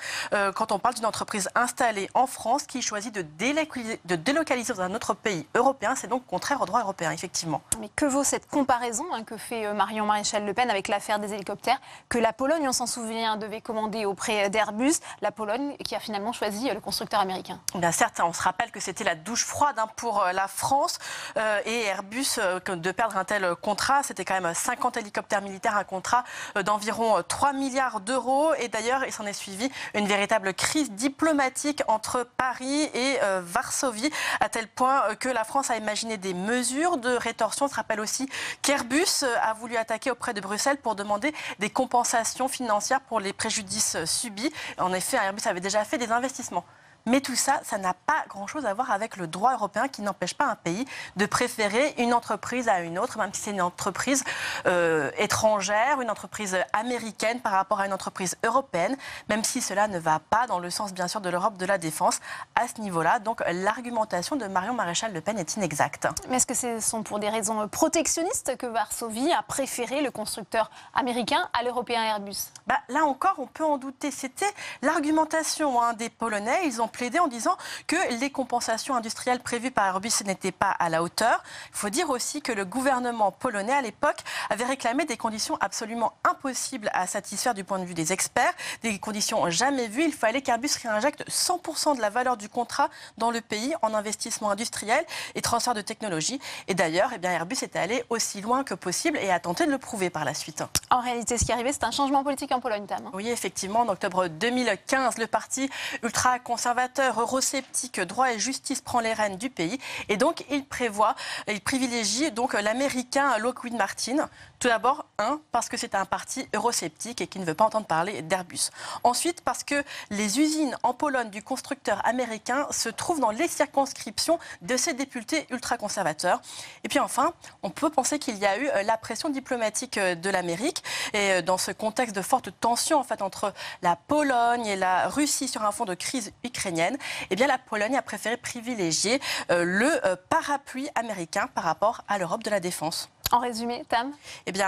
quand on parle d'une entreprise installée en France qui choisit de délocaliser dans un autre pays européen. C'est donc contraire au droit européen, effectivement. Mais que vaut cette comparaison que fait Marion Maréchal Le Pen avec l'affaire des hélicoptères que la Pologne, on s'en souvient, devait commander auprès d'Airbus, la Pologne qui a finalement choisi le constructeur américain? Bien certes, on se rappelle que c'était la douche froide pour la France et Airbus, de perdre un tel contrat, c'était quand même 50 hélicoptères militaires, un contrat d'environ 3 milliards d'euros. Et d'ailleurs, il s'en est suivi une véritable crise diplomatique entre Paris et Varsovie, à tel point que la France a imaginé des mesures de rétorsion. On se rappelle aussi qu'Airbus a voulu attaquer auprès de Bruxelles pour demander des compensations financières pour les préjudices subis. En effet, Airbus avait déjà fait des investissements. Mais tout ça, ça n'a pas grand-chose à voir avec le droit européen qui n'empêche pas un pays de préférer une entreprise à une autre, même si c'est une entreprise étrangère, une entreprise américaine par rapport à une entreprise européenne, même si cela ne va pas dans le sens, bien sûr, de l'Europe de la défense à ce niveau-là. Donc l'argumentation de Marion Maréchal Le Pen est inexacte. Mais est-ce que ce sont pour des raisons protectionnistes que Varsovie a préféré le constructeur américain à l'européen Airbus? Là encore, on peut en douter. C'était l'argumentation des Polonais. Ils ont plaidé en disant que les compensations industrielles prévues par Airbus n'étaient pas à la hauteur. Il faut dire aussi que le gouvernement polonais, à l'époque, avait réclamé des conditions absolument impossibles à satisfaire du point de vue des experts, des conditions jamais vues. Il fallait qu'Airbus réinjecte 100% de la valeur du contrat dans le pays en investissement industriel et transfert de technologie. Et d'ailleurs, Airbus était allé aussi loin que possible et a tenté de le prouver par la suite. En réalité, ce qui est arrivé, c'est un changement politique en Pologne, Tam. Oui, effectivement, en octobre 2015, le parti ultra-conservateur eurosceptique Droit et Justice prend les rênes du pays et donc il privilégie donc l'américain Lockheed Martin. Tout d'abord, parce que c'est un parti eurosceptique et qui ne veut pas entendre parler d'Airbus. Ensuite, parce que les usines en Pologne du constructeur américain se trouvent dans les circonscriptions de ces députés ultra-conservateurs. Et puis enfin, on peut penser qu'il y a eu la pression diplomatique de l'Amérique et dans ce contexte de forte tension entre la Pologne et la Russie sur un fond de crise ukrainienne, la Pologne a préféré privilégier le parapluie américain par rapport à l'Europe de la défense. En résumé, Tam?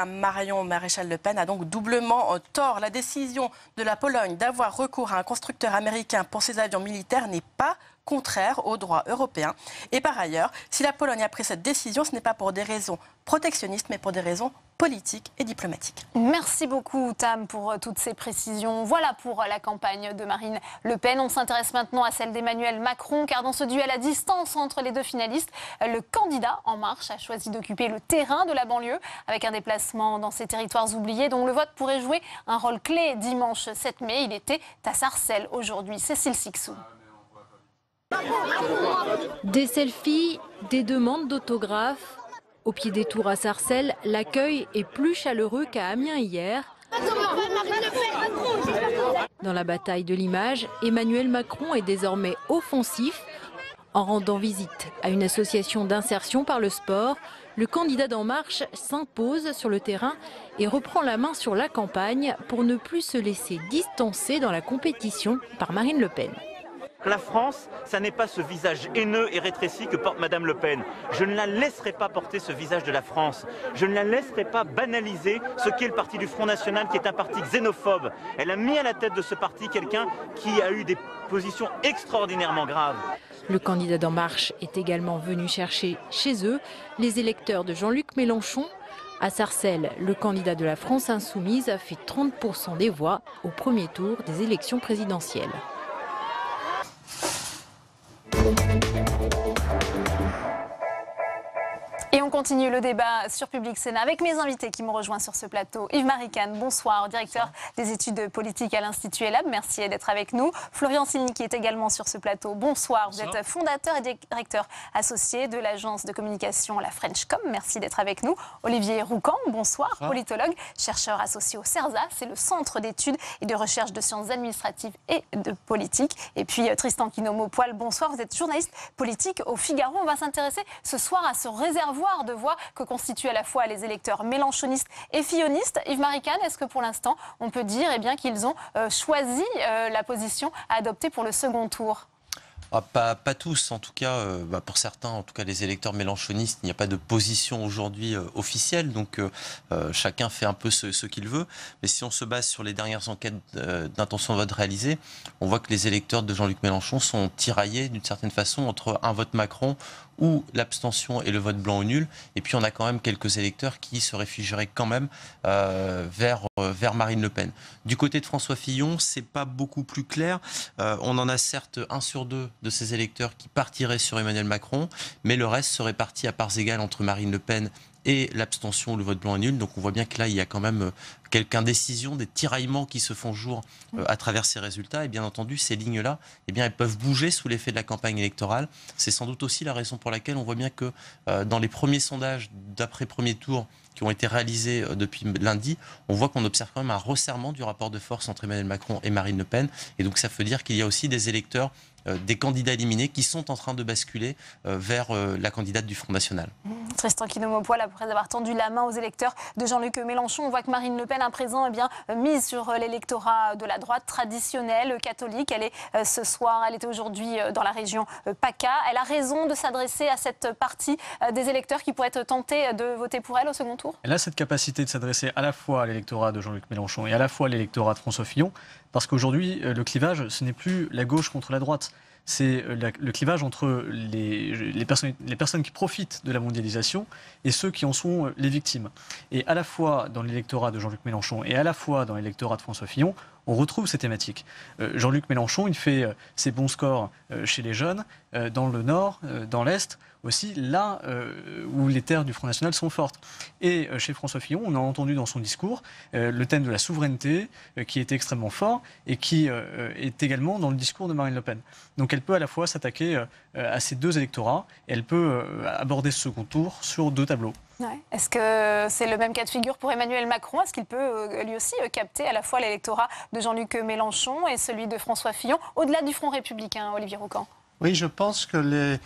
Marion Maréchal Le Pen a donc doublement tort. La décision de la Pologne d'avoir recours à un constructeur américain pour ses avions militaires n'est pas contraire au droit européen. Et par ailleurs, si la Pologne a pris cette décision, ce n'est pas pour des raisons protectionnistes, mais pour des raisons politiques et diplomatiques. Merci beaucoup, Tam, pour toutes ces précisions. Voilà pour la campagne de Marine Le Pen. On s'intéresse maintenant à celle d'Emmanuel Macron, car dans ce duel à distance entre les deux finalistes, le candidat En Marche a choisi d'occuper le terrain de la banlieue, avec un déplacement dans ces territoires oubliés, dont le vote pourrait jouer un rôle clé dimanche 7 mai. Il était à Sarcelles aujourd'hui. Cécile Sixou. Des selfies, des demandes d'autographes. Au pied des tours à Sarcelles, l'accueil est plus chaleureux qu'à Amiens hier. Dans la bataille de l'image, Emmanuel Macron est désormais offensif. En rendant visite à une association d'insertion par le sport, le candidat d'En Marche s'impose sur le terrain et reprend la main sur la campagne pour ne plus se laisser distancer dans la compétition par Marine Le Pen. La France, ça n'est pas ce visage haineux et rétréci que porte Madame Le Pen. Je ne la laisserai pas porter ce visage de la France. Je ne la laisserai pas banaliser ce qu'est le parti du Front National, qui est un parti xénophobe. Elle a mis à la tête de ce parti quelqu'un qui a eu des positions extraordinairement graves. Le candidat d'En Marche est également venu chercher chez eux les électeurs de Jean-Luc Mélenchon. À Sarcelles, le candidat de la France Insoumise a fait 30% des voix au premier tour des élections présidentielles. Et on continue le débat sur Public Sénat avec mes invités qui m'ont rejoint sur ce plateau. Yves Maricane, bonsoir, directeur des études politiques à l'Institut ELAB, merci d'être avec nous. Florian Silny qui est également sur ce plateau, bonsoir. Vous êtes fondateur et directeur associé de l'agence de communication La Frenchcom, merci d'être avec nous. Olivier Roucan, bonsoir, politologue, chercheur associé au CERSA, c'est le Centre d'études et de recherche de sciences administratives et de politique. Et puis Tristan Quinomo-Poil, bonsoir, vous êtes journaliste politique au Figaro. On va s'intéresser ce soir à ce réservoir de voix que constituent à la fois les électeurs mélenchonistes et fillonistes. Yves Maricane, est-ce que pour l'instant, on peut dire qu'ils ont choisi la position à adopter pour le second tour ? Pas tous, en tout cas, pour certains, en tout cas les électeurs mélenchonistes, il n'y a pas de position aujourd'hui officielle, donc chacun fait un peu ce qu'il veut. Mais si on se base sur les dernières enquêtes d'intention de vote réalisées, on voit que les électeurs de Jean-Luc Mélenchon sont tiraillés d'une certaine façon entre un vote Macron ou l'abstention et le vote blanc ou nul. Et puis on a quand même quelques électeurs qui se réfugieraient quand même vers Marine Le Pen. Du côté de François Fillon, c'est pas beaucoup plus clair. On en a certes 1 sur 2 de ces électeurs qui partiraient sur Emmanuel Macron, mais le reste serait parti à parts égales entre Marine Le Pen et l'abstention ou le vote blanc et nul. Donc on voit bien que là, il y a quand même quelques indécisions, des tiraillements qui se font jour à travers ces résultats. Et bien entendu, ces lignes-là, elles peuvent bouger sous l'effet de la campagne électorale. C'est sans doute aussi la raison pour laquelle on voit bien que dans les premiers sondages d'après premier tour qui ont été réalisés depuis lundi, on voit qu'on observe quand même un resserrement du rapport de force entre Emmanuel Macron et Marine Le Pen. Et donc ça veut dire qu'il y a aussi des électeurs, des candidats éliminés qui sont en train de basculer vers la candidate du Front National. Tristan Quinomo-Poil, après avoir tendu la main aux électeurs de Jean-Luc Mélenchon, on voit que Marine Le Pen à présent mise sur l'électorat de la droite traditionnelle, catholique. Elle est ce soir, elle était aujourd'hui dans la région PACA. Elle a raison de s'adresser à cette partie des électeurs qui pourraient être tentés de voter pour elle au second tour. Elle a cette capacité de s'adresser à la fois à l'électorat de Jean-Luc Mélenchon et à la fois à l'électorat de François Fillon, parce qu'aujourd'hui, le clivage, ce n'est plus la gauche contre la droite. C'est le clivage entre les personnes qui profitent de la mondialisation et ceux qui en sont les victimes. Et à la fois dans l'électorat de Jean-Luc Mélenchon et à la fois dans l'électorat de François Fillon, on retrouve ces thématiques. Jean-Luc Mélenchon, il fait ses bons scores chez les jeunes, dans le Nord, dans l'Est, aussi là où les terres du Front National sont fortes. Et chez François Fillon, on a entendu dans son discours le thème de la souveraineté qui est extrêmement fort et qui est également dans le discours de Marine Le Pen. Donc elle peut à la fois s'attaquer à ces deux électorats et elle peut aborder ce second tour sur deux tableaux. Ouais. Est-ce que c'est le même cas de figure pour Emmanuel Macron? Est-ce qu'il peut lui aussi capter à la fois l'électorat de Jean-Luc Mélenchon et celui de François Fillon, au-delà du Front républicain, Olivier Roucan? Oui, je pense que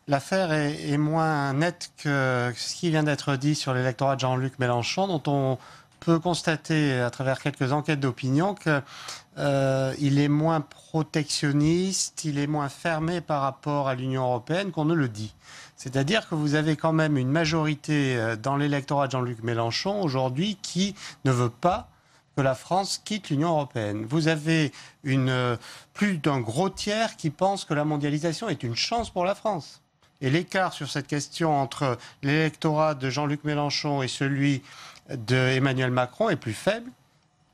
l'affaire est moins nette que ce qui vient d'être dit sur l'électorat de Jean-Luc Mélenchon, dont on peut constater à travers quelques enquêtes d'opinion qu'il est moins protectionniste, il est moins fermé par rapport à l'Union européenne qu'on ne le dit. C'est-à-dire que vous avez quand même une majorité dans l'électorat de Jean-Luc Mélenchon aujourd'hui qui ne veut pas que la France quitte l'Union européenne. Vous avez plus d'un gros tiers qui pense que la mondialisation est une chance pour la France. Et l'écart sur cette question entre l'électorat de Jean-Luc Mélenchon et celui d'Emmanuel Macron est plus faible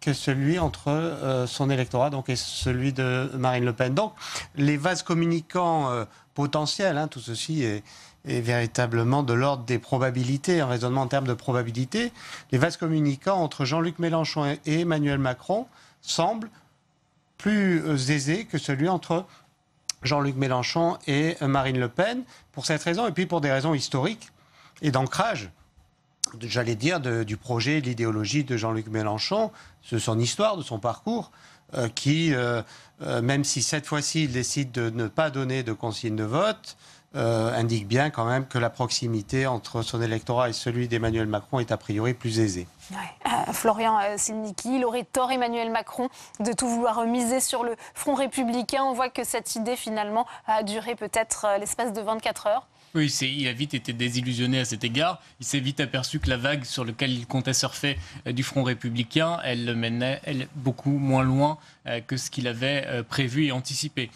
que celui entre son électorat et celui de Marine Le Pen. Donc les vases communicants potentiels, tout ceci est véritablement de l'ordre des probabilités, un raisonnement en termes de probabilité. Les vases communicants entre Jean-Luc Mélenchon et Emmanuel Macron semblent plus aisés que celui entre Jean-Luc Mélenchon et Marine Le Pen, pour cette raison, et puis pour des raisons historiques et d'ancrage, j'allais dire, du projet, de l'idéologie de Jean-Luc Mélenchon, de son histoire, de son parcours, qui, même si cette fois-ci il décide de ne pas donner de consigne de vote, indique bien quand même que la proximité entre son électorat et celui d'Emmanuel Macron est a priori plus aisée. Ouais. Florian Silnicki, il aurait tort, Emmanuel Macron, de tout vouloir miser sur le front républicain. On voit que cette idée, finalement, a duré peut-être l'espace de 24 heures. Oui, il a vite été désillusionné à cet égard. Il s'est vite aperçu que la vague sur laquelle il comptait surfer du Front républicain, elle le menait beaucoup moins loin que ce qu'il avait prévu et anticipé.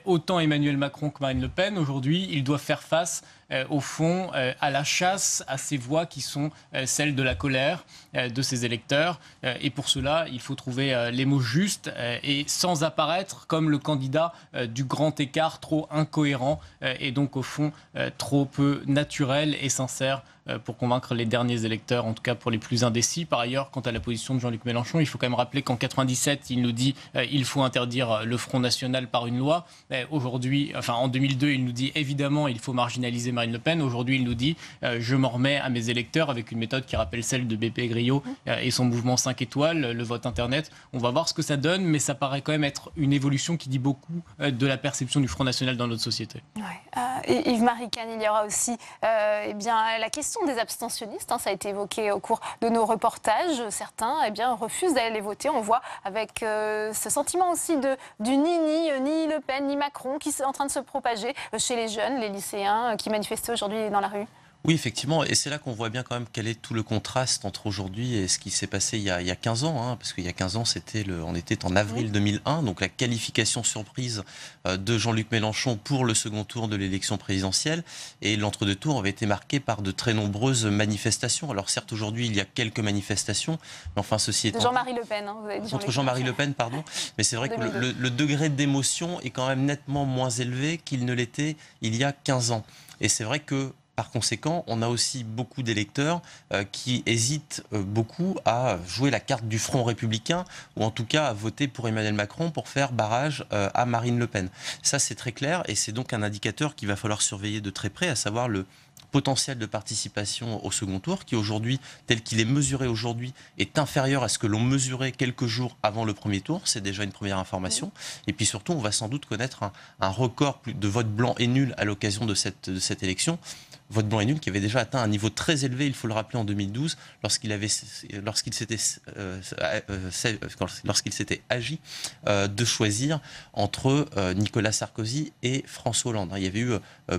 Autant Emmanuel Macron que Marine Le Pen, aujourd'hui, ils doivent faire face au fond, à la chasse à ces voix qui sont celles de la colère de ses électeurs. Et pour cela, il faut trouver les mots justes et sans apparaître comme le candidat du grand écart trop incohérent et donc au fond trop peu naturel et sincère pour convaincre les derniers électeurs, en tout cas pour les plus indécis. Par ailleurs, quant à la position de Jean-Luc Mélenchon, il faut quand même rappeler qu'en 97, il nous dit il faut interdire le Front National par une loi. Aujourd'hui, en 2002, il nous dit évidemment il faut marginaliser Marine Le Pen. Aujourd'hui, il nous dit je m'en remets à mes électeurs avec une méthode qui rappelle celle de BP Grillo et son mouvement 5 étoiles, le vote internet. On va voir ce que ça donne, mais ça paraît quand même être une évolution qui dit beaucoup de la perception du Front National dans notre société. Ouais. Yves-Marie Cannes, il y aura aussi la question des abstentionnistes, ça a été évoqué au cours de nos reportages. Certains refusent d'aller voter. On voit avec ce sentiment aussi du ni Le Pen, ni Macron qui est en train de se propager chez les jeunes, les lycéens qui manifestaient aujourd'hui dans la rue. Oui, effectivement, et c'est là qu'on voit bien quand même quel est tout le contraste entre aujourd'hui et ce qui s'est passé il y a 15 ans, parce qu'il y a 15 ans, on était en avril 2001, donc la qualification surprise de Jean-Luc Mélenchon pour le second tour de l'élection présidentielle, et l'entre-deux tours avait été marqué par de très nombreuses manifestations. Alors certes, aujourd'hui, il y a quelques manifestations, mais enfin, ceci étant... Jean-Marie Le Pen, vous avez dit Contre Jean-Marie Le Pen, pardon, mais c'est vrai que le degré d'émotion est quand même nettement moins élevé qu'il ne l'était il y a 15 ans. Et c'est vrai que par conséquent, on a aussi beaucoup d'électeurs qui hésitent beaucoup à jouer la carte du Front républicain ou en tout cas à voter pour Emmanuel Macron pour faire barrage à Marine Le Pen. Ça, c'est très clair et c'est donc un indicateur qu'il va falloir surveiller de très près, à savoir le potentiel de participation au second tour qui aujourd'hui, tel qu'il est mesuré aujourd'hui, est inférieur à ce que l'on mesurait quelques jours avant le premier tour. C'est déjà une première information. Et puis surtout, on va sans doute connaître un record de vote blanc et nul à l'occasion de cette élection. Vote blanc et nul qui avait déjà atteint un niveau très élevé, il faut le rappeler, en 2012, lorsqu'il s'était agi de choisir entre Nicolas Sarkozy et François Hollande. Il y avait eu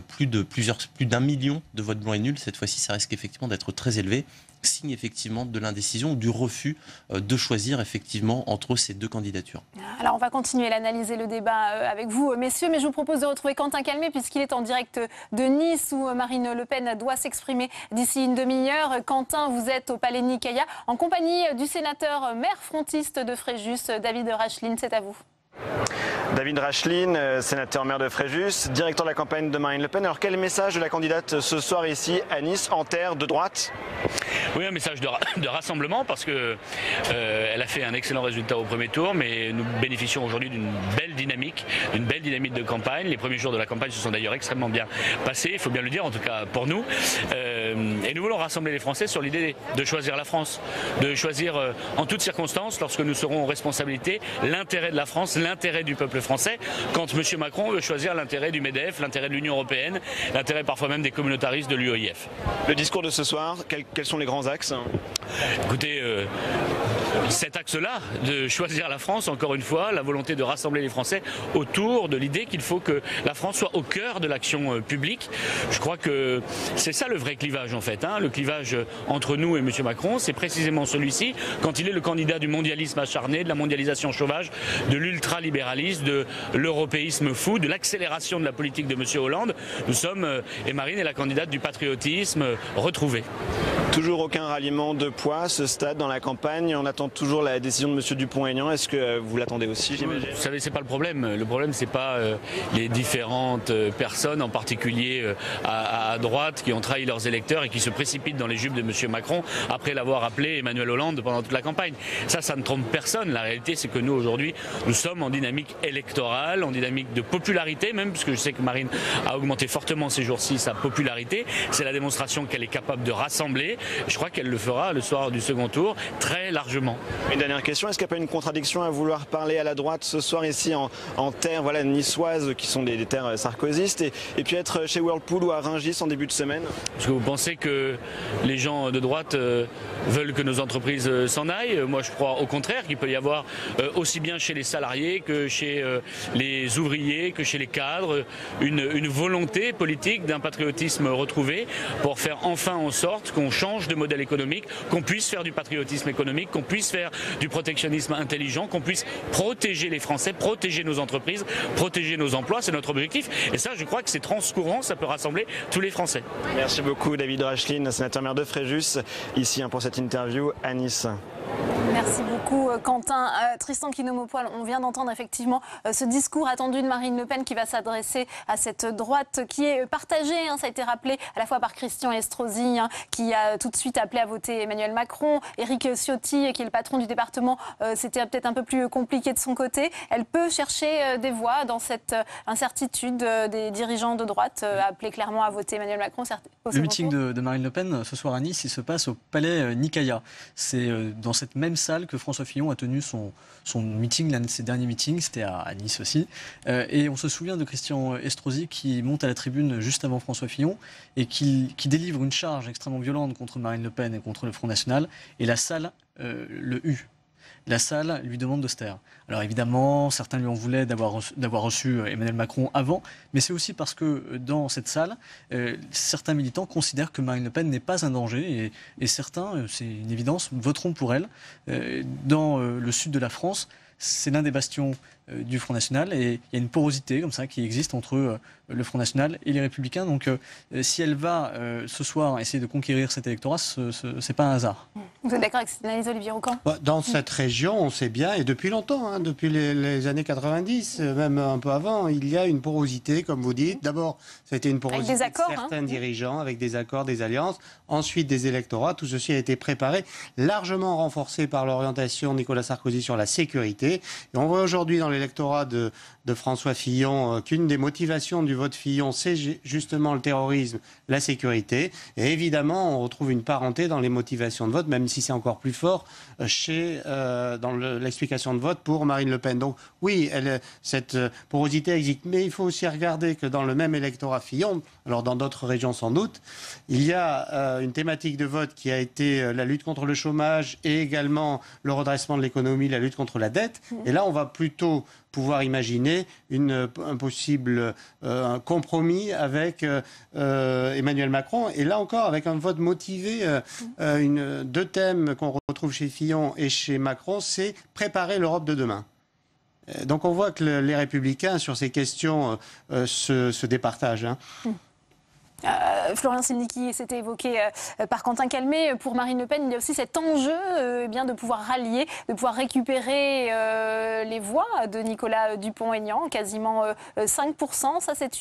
plus d'1 million de votes blancs et nuls. Cette fois-ci, ça risque effectivement d'être très élevé. Signe effectivement de l'indécision ou du refus de choisir effectivement entre ces deux candidatures. Alors on va continuer d'analyser le débat avec vous, messieurs, mais je vous propose de retrouver Quentin Calmet puisqu'il est en direct de Nice où Marine Le Pen doit s'exprimer d'ici une demi-heure. Quentin, vous êtes au Palais Nicaïa en compagnie du sénateur maire frontiste de Fréjus, David Racheline, c'est à vous. David Racheline, sénateur maire de Fréjus, directeur de la campagne de Marine Le Pen. Alors quel message de la candidate ce soir ici à Nice, en terre de droite? Oui, un message de rassemblement parce que elle a fait un excellent résultat au premier tour, mais nous bénéficions aujourd'hui d'une belle dynamique de campagne. Les premiers jours de la campagne se sont d'ailleurs extrêmement bien passés, il faut bien le dire, en tout cas pour nous. Et nous voulons rassembler les Français sur l'idée de choisir la France, de choisir en toutes circonstances, lorsque nous serons en responsabilité, l'intérêt de la France, l'intérêt du peuple français, quand M. Macron veut choisir l'intérêt du MEDEF, l'intérêt de l'Union européenne, l'intérêt parfois même des communautaristes de l'UOIF. Le discours de ce soir, quels sont les grands axes? Écoutez, cet axe-là, de choisir la France, encore une fois, la volonté de rassembler les Français autour de l'idée qu'il faut que la France soit au cœur de l'action publique. Je crois que c'est ça le vrai clivage en fait. Le clivage entre nous et M. Macron, c'est précisément celui-ci, quand il est le candidat du mondialisme acharné, de la mondialisation sauvage, de l'ultralibéralisme, de l'européisme fou, de l'accélération de la politique de M. Hollande. Nous sommes, et Marine est la candidate du patriotisme retrouvé. Toujours aucun ralliement de poids à ce stade dans la campagne. On attend toujours la décision de M. Dupont-Aignan. Est-ce que vous l'attendez aussi, j'imagine? Vous savez, c'est pas le problème. Le problème, c'est pas les différentes personnes, en particulier à droite, qui ont trahi leurs électeurs et qui se précipitent dans les jupes de M. Macron après l'avoir appelé Emmanuel Hollande pendant toute la campagne. Ça ne trompe personne. La réalité, c'est que nous, aujourd'hui, nous sommes en dynamique électorale, en dynamique de popularité, même, puisque je sais que Marine a augmenté fortement ces jours-ci sa popularité. C'est la démonstration qu'elle est capable de rassembler. Je crois qu'elle le fera le soir du second tour très largement. Une dernière question, est-ce qu'il n'y a pas une contradiction à vouloir parler à la droite ce soir ici en terres niçoises qui sont des terres sarkozystes et puis être chez Whirlpool ou à Rungis en début de semaine? Est-ce que vous pensez que les gens de droite veulent que nos entreprises s'en aillent? Moi je crois au contraire qu'il peut y avoir aussi bien chez les salariés que chez les ouvriers, que chez les cadres, une volonté politique d'un patriotisme retrouvé pour faire enfin en sorte qu'on change de modèle économique, qu'on puisse faire du patriotisme économique, qu'on puisse faire du protectionnisme intelligent, qu'on puisse protéger les Français, protéger nos entreprises, protéger nos emplois, c'est notre objectif. Et ça, je crois que c'est transcourant, ça peut rassembler tous les Français. Merci beaucoup David Rachline, sénateur maire de Fréjus, ici pour cette interview à Nice. Merci beaucoup Quentin. Tristan Kinomopol, on vient d'entendre effectivement ce discours attendu de Marine Le Pen qui va s'adresser à cette droite qui est partagée, ça a été rappelé à la fois par Christian Estrosi qui a tout de suite appelé à voter Emmanuel Macron, Éric Ciotti qui est le patron du département, c'était peut-être un peu plus compliqué de son côté. Elle peut chercher des voix dans cette incertitude des dirigeants de droite, appeler clairement à voter Emmanuel Macron. Le meeting de Marine Le Pen ce soir à Nice, il se passe au palais Nicaïa. C'est dans cette même salle que François Fillon a tenu son meeting, l'un de ses derniers meetings, c'était à Nice aussi. Et on se souvient de Christian Estrosi qui monte à la tribune juste avant François Fillon et qui délivre une charge extrêmement violente contre Marine Le Pen et contre le Front National. Et la salle le hue. La salle lui demande de se taire. Alors évidemment, certains lui en voulaient d'avoir reçu Emmanuel Macron avant, mais c'est aussi parce que dans cette salle, certains militants considèrent que Marine Le Pen n'est pas un danger et certains, c'est une évidence, voteront pour elle. Dans le sud de la France, c'est l'un des bastions du Front National et il y a une porosité comme ça qui existe entre le Front National et les Républicains. Donc si elle va ce soir essayer de conquérir cet électorat, c'est pas un hasard. Vous êtes d'accord avec cette analyse, Olivier Roucan? Dans cette région, on sait bien, et depuis longtemps, depuis les années 90, même un peu avant, il y a une porosité, comme vous dites. D'abord, ça a été une porosité avec des accords, de certains dirigeants, avec des accords, des alliances. Ensuite, des électorats. Tout ceci a été préparé, largement renforcé par l'orientation de Nicolas Sarkozy sur la sécurité. Et on voit aujourd'hui dans l'électorat de François Fillon qu'une des motivations du vote Fillon, c'est justement le terrorisme, la sécurité. Et évidemment, on retrouve une parenté dans les motivations de vote, même si c'est encore plus fort dans l'explication de vote pour Marine Le Pen. Donc oui, cette porosité existe. Mais il faut aussi regarder que dans le même électorat Fillon, alors dans d'autres régions sans doute, il y a une thématique de vote qui a été la lutte contre le chômage et également le redressement de l'économie, la lutte contre la dette. Et là, on va plutôt pouvoir imaginer un possible compromis avec Emmanuel Macron. Et là encore, avec un vote motivé, deux thèmes qu'on retrouve chez Fillon et chez Macron, c'est préparer l'Europe de demain. Donc on voit que les Républicains, sur ces questions, se départagent. Florian Silnicki, c'était évoqué par Quentin Calmet. Pour Marine Le Pen, il y a aussi cet enjeu de pouvoir rallier, de pouvoir récupérer les voix de Nicolas Dupont-Aignan, quasiment 5%. Ça, c'est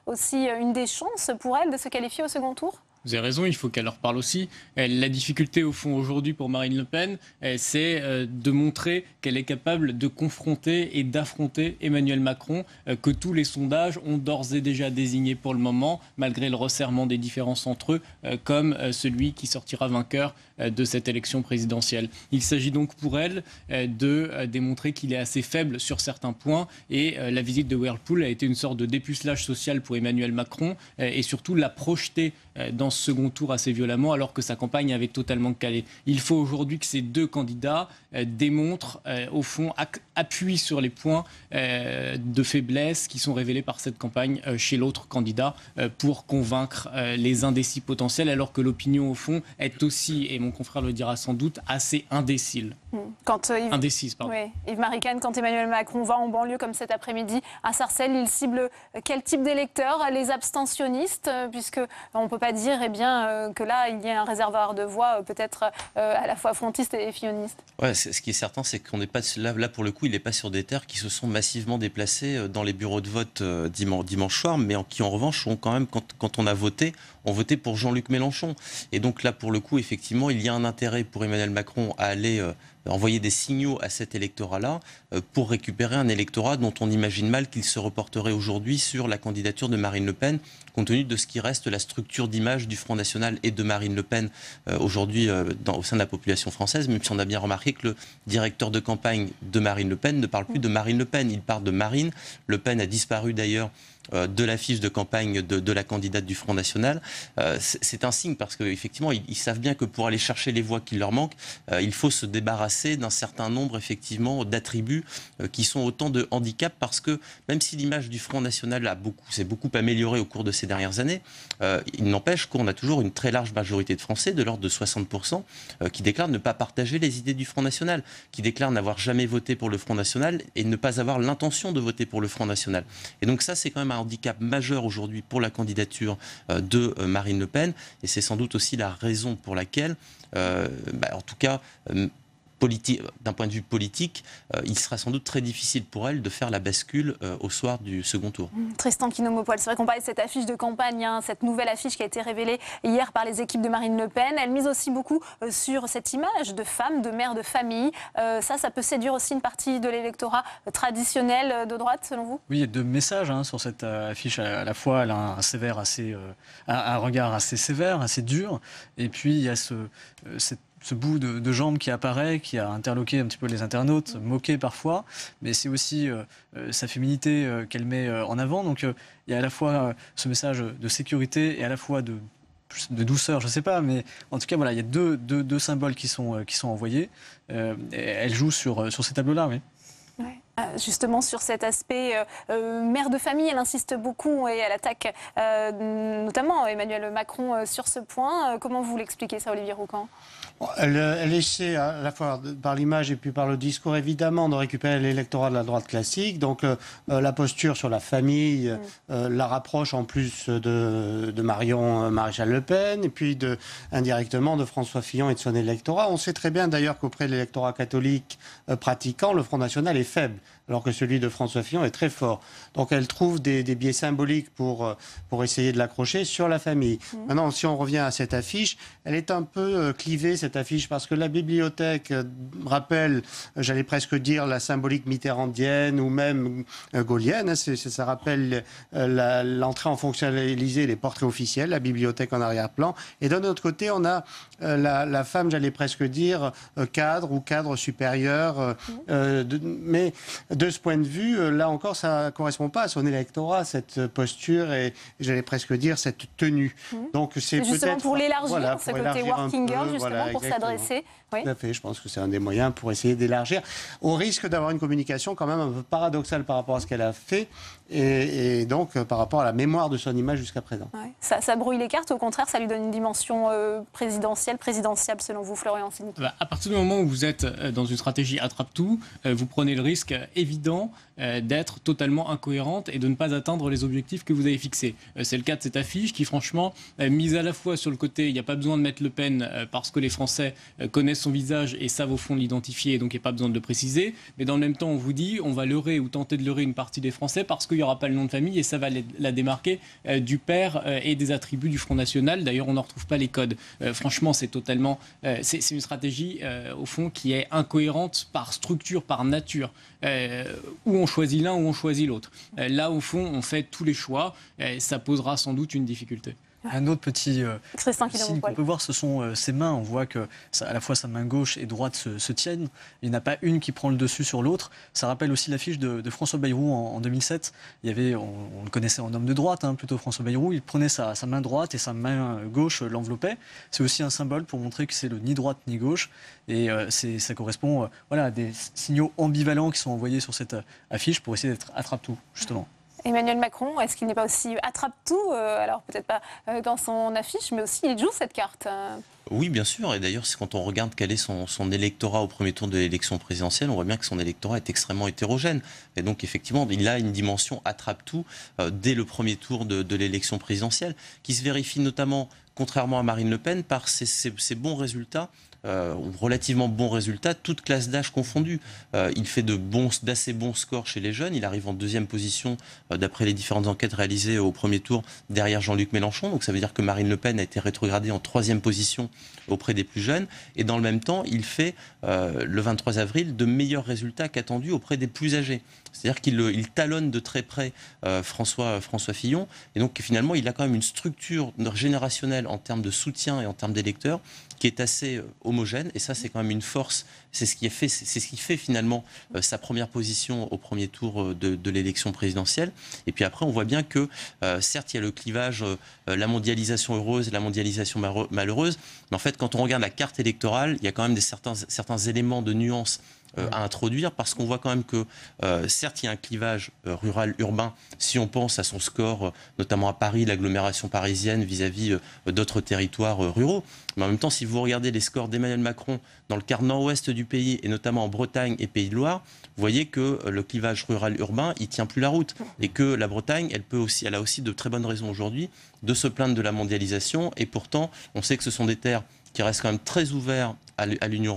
aussi une des chances pour elle de se qualifier au second tour? Vous avez raison, il faut qu'elle leur parle aussi. La difficulté, au fond, aujourd'hui pour Marine Le Pen, c'est de montrer qu'elle est capable de confronter et d'affronter Emmanuel Macron, que tous les sondages ont d'ores et déjà désigné pour le moment, malgré le resserrement des différences entre eux, comme celui qui sortira vainqueur de cette élection présidentielle. Il s'agit donc pour elle de démontrer qu'il est assez faible sur certains points et la visite de Whirlpool a été une sorte de dépucelage social pour Emmanuel Macron et surtout la projeter dans ce second tour assez violemment alors que sa campagne avait totalement calé. Il faut aujourd'hui que ces deux candidats démontrent, au fond, appuient sur les points de faiblesse qui sont révélés par cette campagne chez l'autre candidat pour convaincre les indécis potentiels alors que l'opinion, au fond, est aussi, et mon confrère le dira sans doute, assez indécile. Indécise, pardon. Oui. Yves Maricanne, quand Emmanuel Macron va en banlieue comme cet après-midi à Sarcelles, il cible quel type d'électeurs? Les abstentionnistes, puisque on ne peut pas dire que là, il y a un réservoir de voix peut-être à la fois frontiste et filloniste. Ouais, ce qui est certain, c'est qu'on n'est pas là pour le coup, il n'est pas sur des terres qui se sont massivement déplacées dans les bureaux de vote dimanche soir, mais qui en revanche ont quand même, quand on a voté, ont voté pour Jean-Luc Mélenchon. Et donc là, pour le coup, effectivement, il y a un intérêt pour Emmanuel Macron à aller envoyer des signaux à cet électorat-là pour récupérer un électorat dont on imagine mal qu'il se reporterait aujourd'hui sur la candidature de Marine Le Pen, compte tenu de ce qui reste la structure d'image du Front National et de Marine Le Pen aujourd'hui au sein de la population française, même si on a bien remarqué que le directeur de campagne de Marine Le Pen ne parle plus de Marine Le Pen, il parle de Marine. Le Pen a disparu d'ailleurs de l'affiche de campagne de la candidate du Front National. C'est un signe parce qu'effectivement, ils savent bien que pour aller chercher les voix qui leur manquent, il faut se débarrasser d'un certain nombre effectivement d'attributs qui sont autant de handicaps parce que même si l'image du Front National s'est beaucoup améliorée au cours de ces dernières années, il n'empêche qu'on a toujours une très large majorité de Français, de l'ordre de 60%, qui déclarent ne pas partager les idées du Front National, qui déclarent n'avoir jamais voté pour le Front National et ne pas avoir l'intention de voter pour le Front National. Et donc ça, c'est quand même un handicap majeur aujourd'hui pour la candidature de Marine Le Pen, et c'est sans doute aussi la raison pour laquelle, en tout cas, d'un point de vue politique, il sera sans doute très difficile pour elle de faire la bascule au soir du second tour. Tristan Kinomopol, c'est vrai qu'on parlait de cette affiche de campagne, cette nouvelle affiche qui a été révélée hier par les équipes de Marine Le Pen. Elle mise aussi beaucoup sur cette image de femme, de mère de famille. Ça peut séduire aussi une partie de l'électorat traditionnel de droite, selon vous? Oui, il y a deux messages sur cette affiche. À la fois, elle a un regard assez sévère, assez dur, et puis il y a ce bout de jambe qui apparaît, qui a interloqué un petit peu les internautes, moqué parfois, mais c'est aussi sa féminité qu'elle met en avant. Donc il y a à la fois ce message de sécurité et à la fois de douceur, je ne sais pas, mais en tout cas, voilà, il y a deux symboles qui sont envoyés. Elle joue sur ces tableaux-là, oui. Ouais. Justement, sur cet aspect mère de famille, elle insiste beaucoup et elle attaque notamment Emmanuel Macron sur ce point. Comment vous l'expliquez ça, Olivier Roucan? Elle essaie à la fois par l'image et puis par le discours évidemment de récupérer l'électorat de la droite classique. Donc la posture sur la famille la rapproche en plus de Marion Maréchal Le Pen et puis indirectement de François Fillon et de son électorat. On sait très bien d'ailleurs qu'auprès de l'électorat catholique pratiquant, le Front National est faible, alors que celui de François Fillon est très fort. Donc elle trouve des biais symboliques pour essayer de l'accrocher sur la famille. Maintenant, si on revient à cette affiche, elle est un peu clivée, cette affiche, parce que la bibliothèque rappelle, j'allais presque dire, la symbolique mitterrandienne ou même gaullienne. Ça rappelle l'entrée en fonction à l'Élysée, les portraits officiels, la bibliothèque en arrière-plan. Et d'un autre côté, on a la femme, j'allais presque dire, cadre ou cadre supérieur. Mais de ce point de vue, là encore, ça ne correspond pas à son électorat, cette posture et j'allais presque dire cette tenue. Donc c'est justement peut-être pour l'élargir, ce côté working girl, justement, pour s'adresser. Oui. Tout à fait, je pense que c'est un des moyens pour essayer d'élargir, au risque d'avoir une communication quand même un peu paradoxale par rapport à ce qu'elle a fait et donc par rapport à la mémoire de son image jusqu'à présent. Ouais. Ça brouille les cartes, au contraire, ça lui donne une dimension présidentiable selon vous, Florian Sénécal? À partir du moment où vous êtes dans une stratégie attrape-tout, vous prenez le risque évident d'être totalement incohérente et de ne pas atteindre les objectifs que vous avez fixés. C'est le cas de cette affiche qui, franchement, mise à la fois sur le côté, il n'y a pas besoin de mettre Le Pen parce que les Français connaissent son visage et savent au fond l'identifier, donc il n'y a pas besoin de le préciser. Mais dans le même temps, on vous dit, on va leurrer ou tenter de leurrer une partie des Français parce qu'il n'y aura pas le nom de famille et ça va la démarquer du père et des attributs du Front National. D'ailleurs, on n'en retrouve pas les codes. Franchement, c'est totalement... c'est une stratégie, au fond, qui est incohérente par structure, par nature. Où on choisit l'un ou on choisit l'autre. Là, au fond, on fait tous les choix. Ça posera sans doute une difficulté. Un autre petit signe qu'on peut voir, ce sont ses mains. On voit que à la fois sa main gauche et droite se tiennent. Il n'y en a pas une qui prend le dessus sur l'autre. Ça rappelle aussi l'affiche de François Bayrou en 2007. Il y avait, on le connaissait en homme de droite, plutôt François Bayrou. Il prenait sa main droite et sa main gauche l'enveloppait. C'est aussi un symbole pour montrer que c'est le ni droite ni gauche. Et ça correspond à des signaux ambivalents qui sont envoyés sur cette affiche pour essayer d'être attrape-tout, justement. Emmanuel Macron, est-ce qu'il n'est pas aussi attrape-tout? Alors peut-être pas dans son affiche, mais aussi il joue cette carte. Oui, bien sûr. Et d'ailleurs, quand on regarde quel est son électorat au premier tour de l'élection présidentielle, on voit bien que son électorat est extrêmement hétérogène. Et donc, effectivement, il a une dimension attrape-tout dès le premier tour de l'élection présidentielle, qui se vérifie notamment, contrairement à Marine Le Pen, par ses bons résultats relativement bons résultats, toutes classes d'âge confondues. Il fait d'assez bons scores chez les jeunes. Il arrive en 2e position, d'après les différentes enquêtes réalisées au premier tour, derrière Jean-Luc Mélenchon. Donc ça veut dire que Marine Le Pen a été rétrogradée en 3e position auprès des plus jeunes. Et dans le même temps, il fait, le 23 avril, de meilleurs résultats qu'attendus auprès des plus âgés. C'est-à-dire qu'il talonne de très près François Fillon. Et donc finalement, il a quand même une structure générationnelle en termes de soutien et en termes d'électeurs qui est assez homogène. Et ça, c'est quand même une force. C'est ce qui fait finalement sa première position au premier tour de l'élection présidentielle. Et puis après, on voit bien que, certes, il y a le clivage, la mondialisation heureuse et la mondialisation malheureuse. Mais en fait, quand on regarde la carte électorale, il y a quand même certains éléments de nuance à introduire, parce qu'on voit quand même que, certes, il y a un clivage rural-urbain, si on pense à son score, notamment à Paris, l'agglomération parisienne vis-à-vis d'autres territoires ruraux. Mais en même temps, si vous regardez les scores d'Emmanuel Macron dans le quart nord-ouest du pays, et notamment en Bretagne et Pays de Loire, vous voyez que le clivage rural-urbain, il tient plus la route. Et que la Bretagne, elle a aussi de très bonnes raisons aujourd'hui de se plaindre de la mondialisation. Et pourtant, on sait que ce sont des terres qui restent quand même très ouvertes à l'Union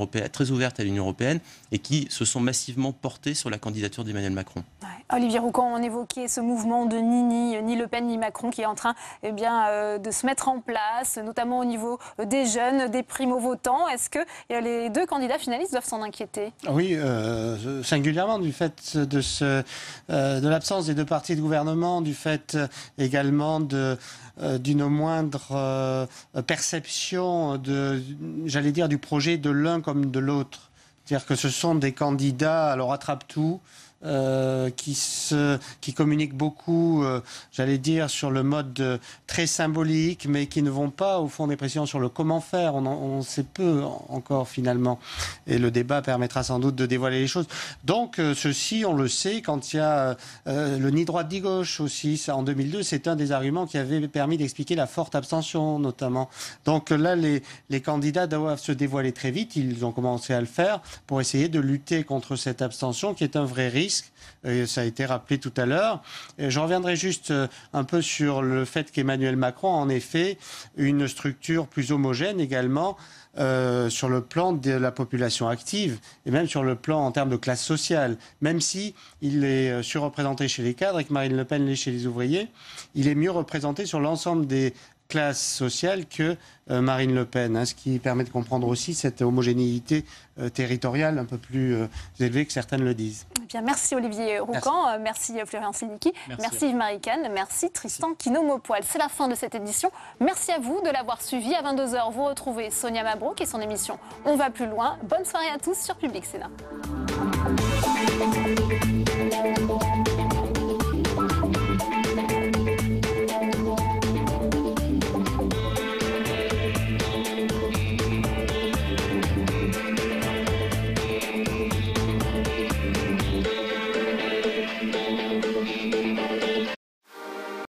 européenne et qui se sont massivement portés sur la candidature d'Emmanuel Macron. Ouais. Olivier Roucan, on évoquait ce mouvement de ni Le Pen ni Macron qui est en train de se mettre en place, notamment au niveau des jeunes, des primo-votants. Est-ce que les 2 candidats finalistes doivent s'en inquiéter? Oui, singulièrement du fait de l'absence des 2 partis de gouvernement, du fait également d'une moindre perception du projet de l'un comme de l'autre. C'est-à-dire que ce sont des candidats, alors attrape-tout, qui communiquent beaucoup, sur le mode très symbolique, mais qui ne vont pas au fond des précisions sur le comment faire. On sait peu encore finalement. Et le débat permettra sans doute de dévoiler les choses. Donc ceci, on le sait, quand il y a le ni droite ni gauche aussi, ça, en 2002, c'est un des arguments qui avait permis d'expliquer la forte abstention notamment. Donc là, les candidats doivent se dévoiler très vite. Ils ont commencé à le faire pour essayer de lutter contre cette abstention qui est un vrai risque. Ça a été rappelé tout à l'heure. Je reviendrai juste un peu sur le fait qu'Emmanuel Macron a en effet une structure plus homogène également sur le plan de la population active et même sur le plan en termes de classe sociale. Même si il est surreprésenté chez les cadres et que Marine Le Pen l'est chez les ouvriers, il est mieux représenté sur l'ensemble des classes sociales que Marine Le Pen, ce qui permet de comprendre aussi cette homogénéité territoriale un peu plus élevée que certaines le disent. Eh bien, merci Olivier Roucan, merci Florian Siliki, merci Yves-Marie Cannes, merci Tristan Quinault-Maupoil. C'est la fin de cette édition. Merci à vous de l'avoir suivi. À 22h, vous retrouvez Sonia Mabrouk et son émission On va plus loin. Bonne soirée à tous sur Public Sénat.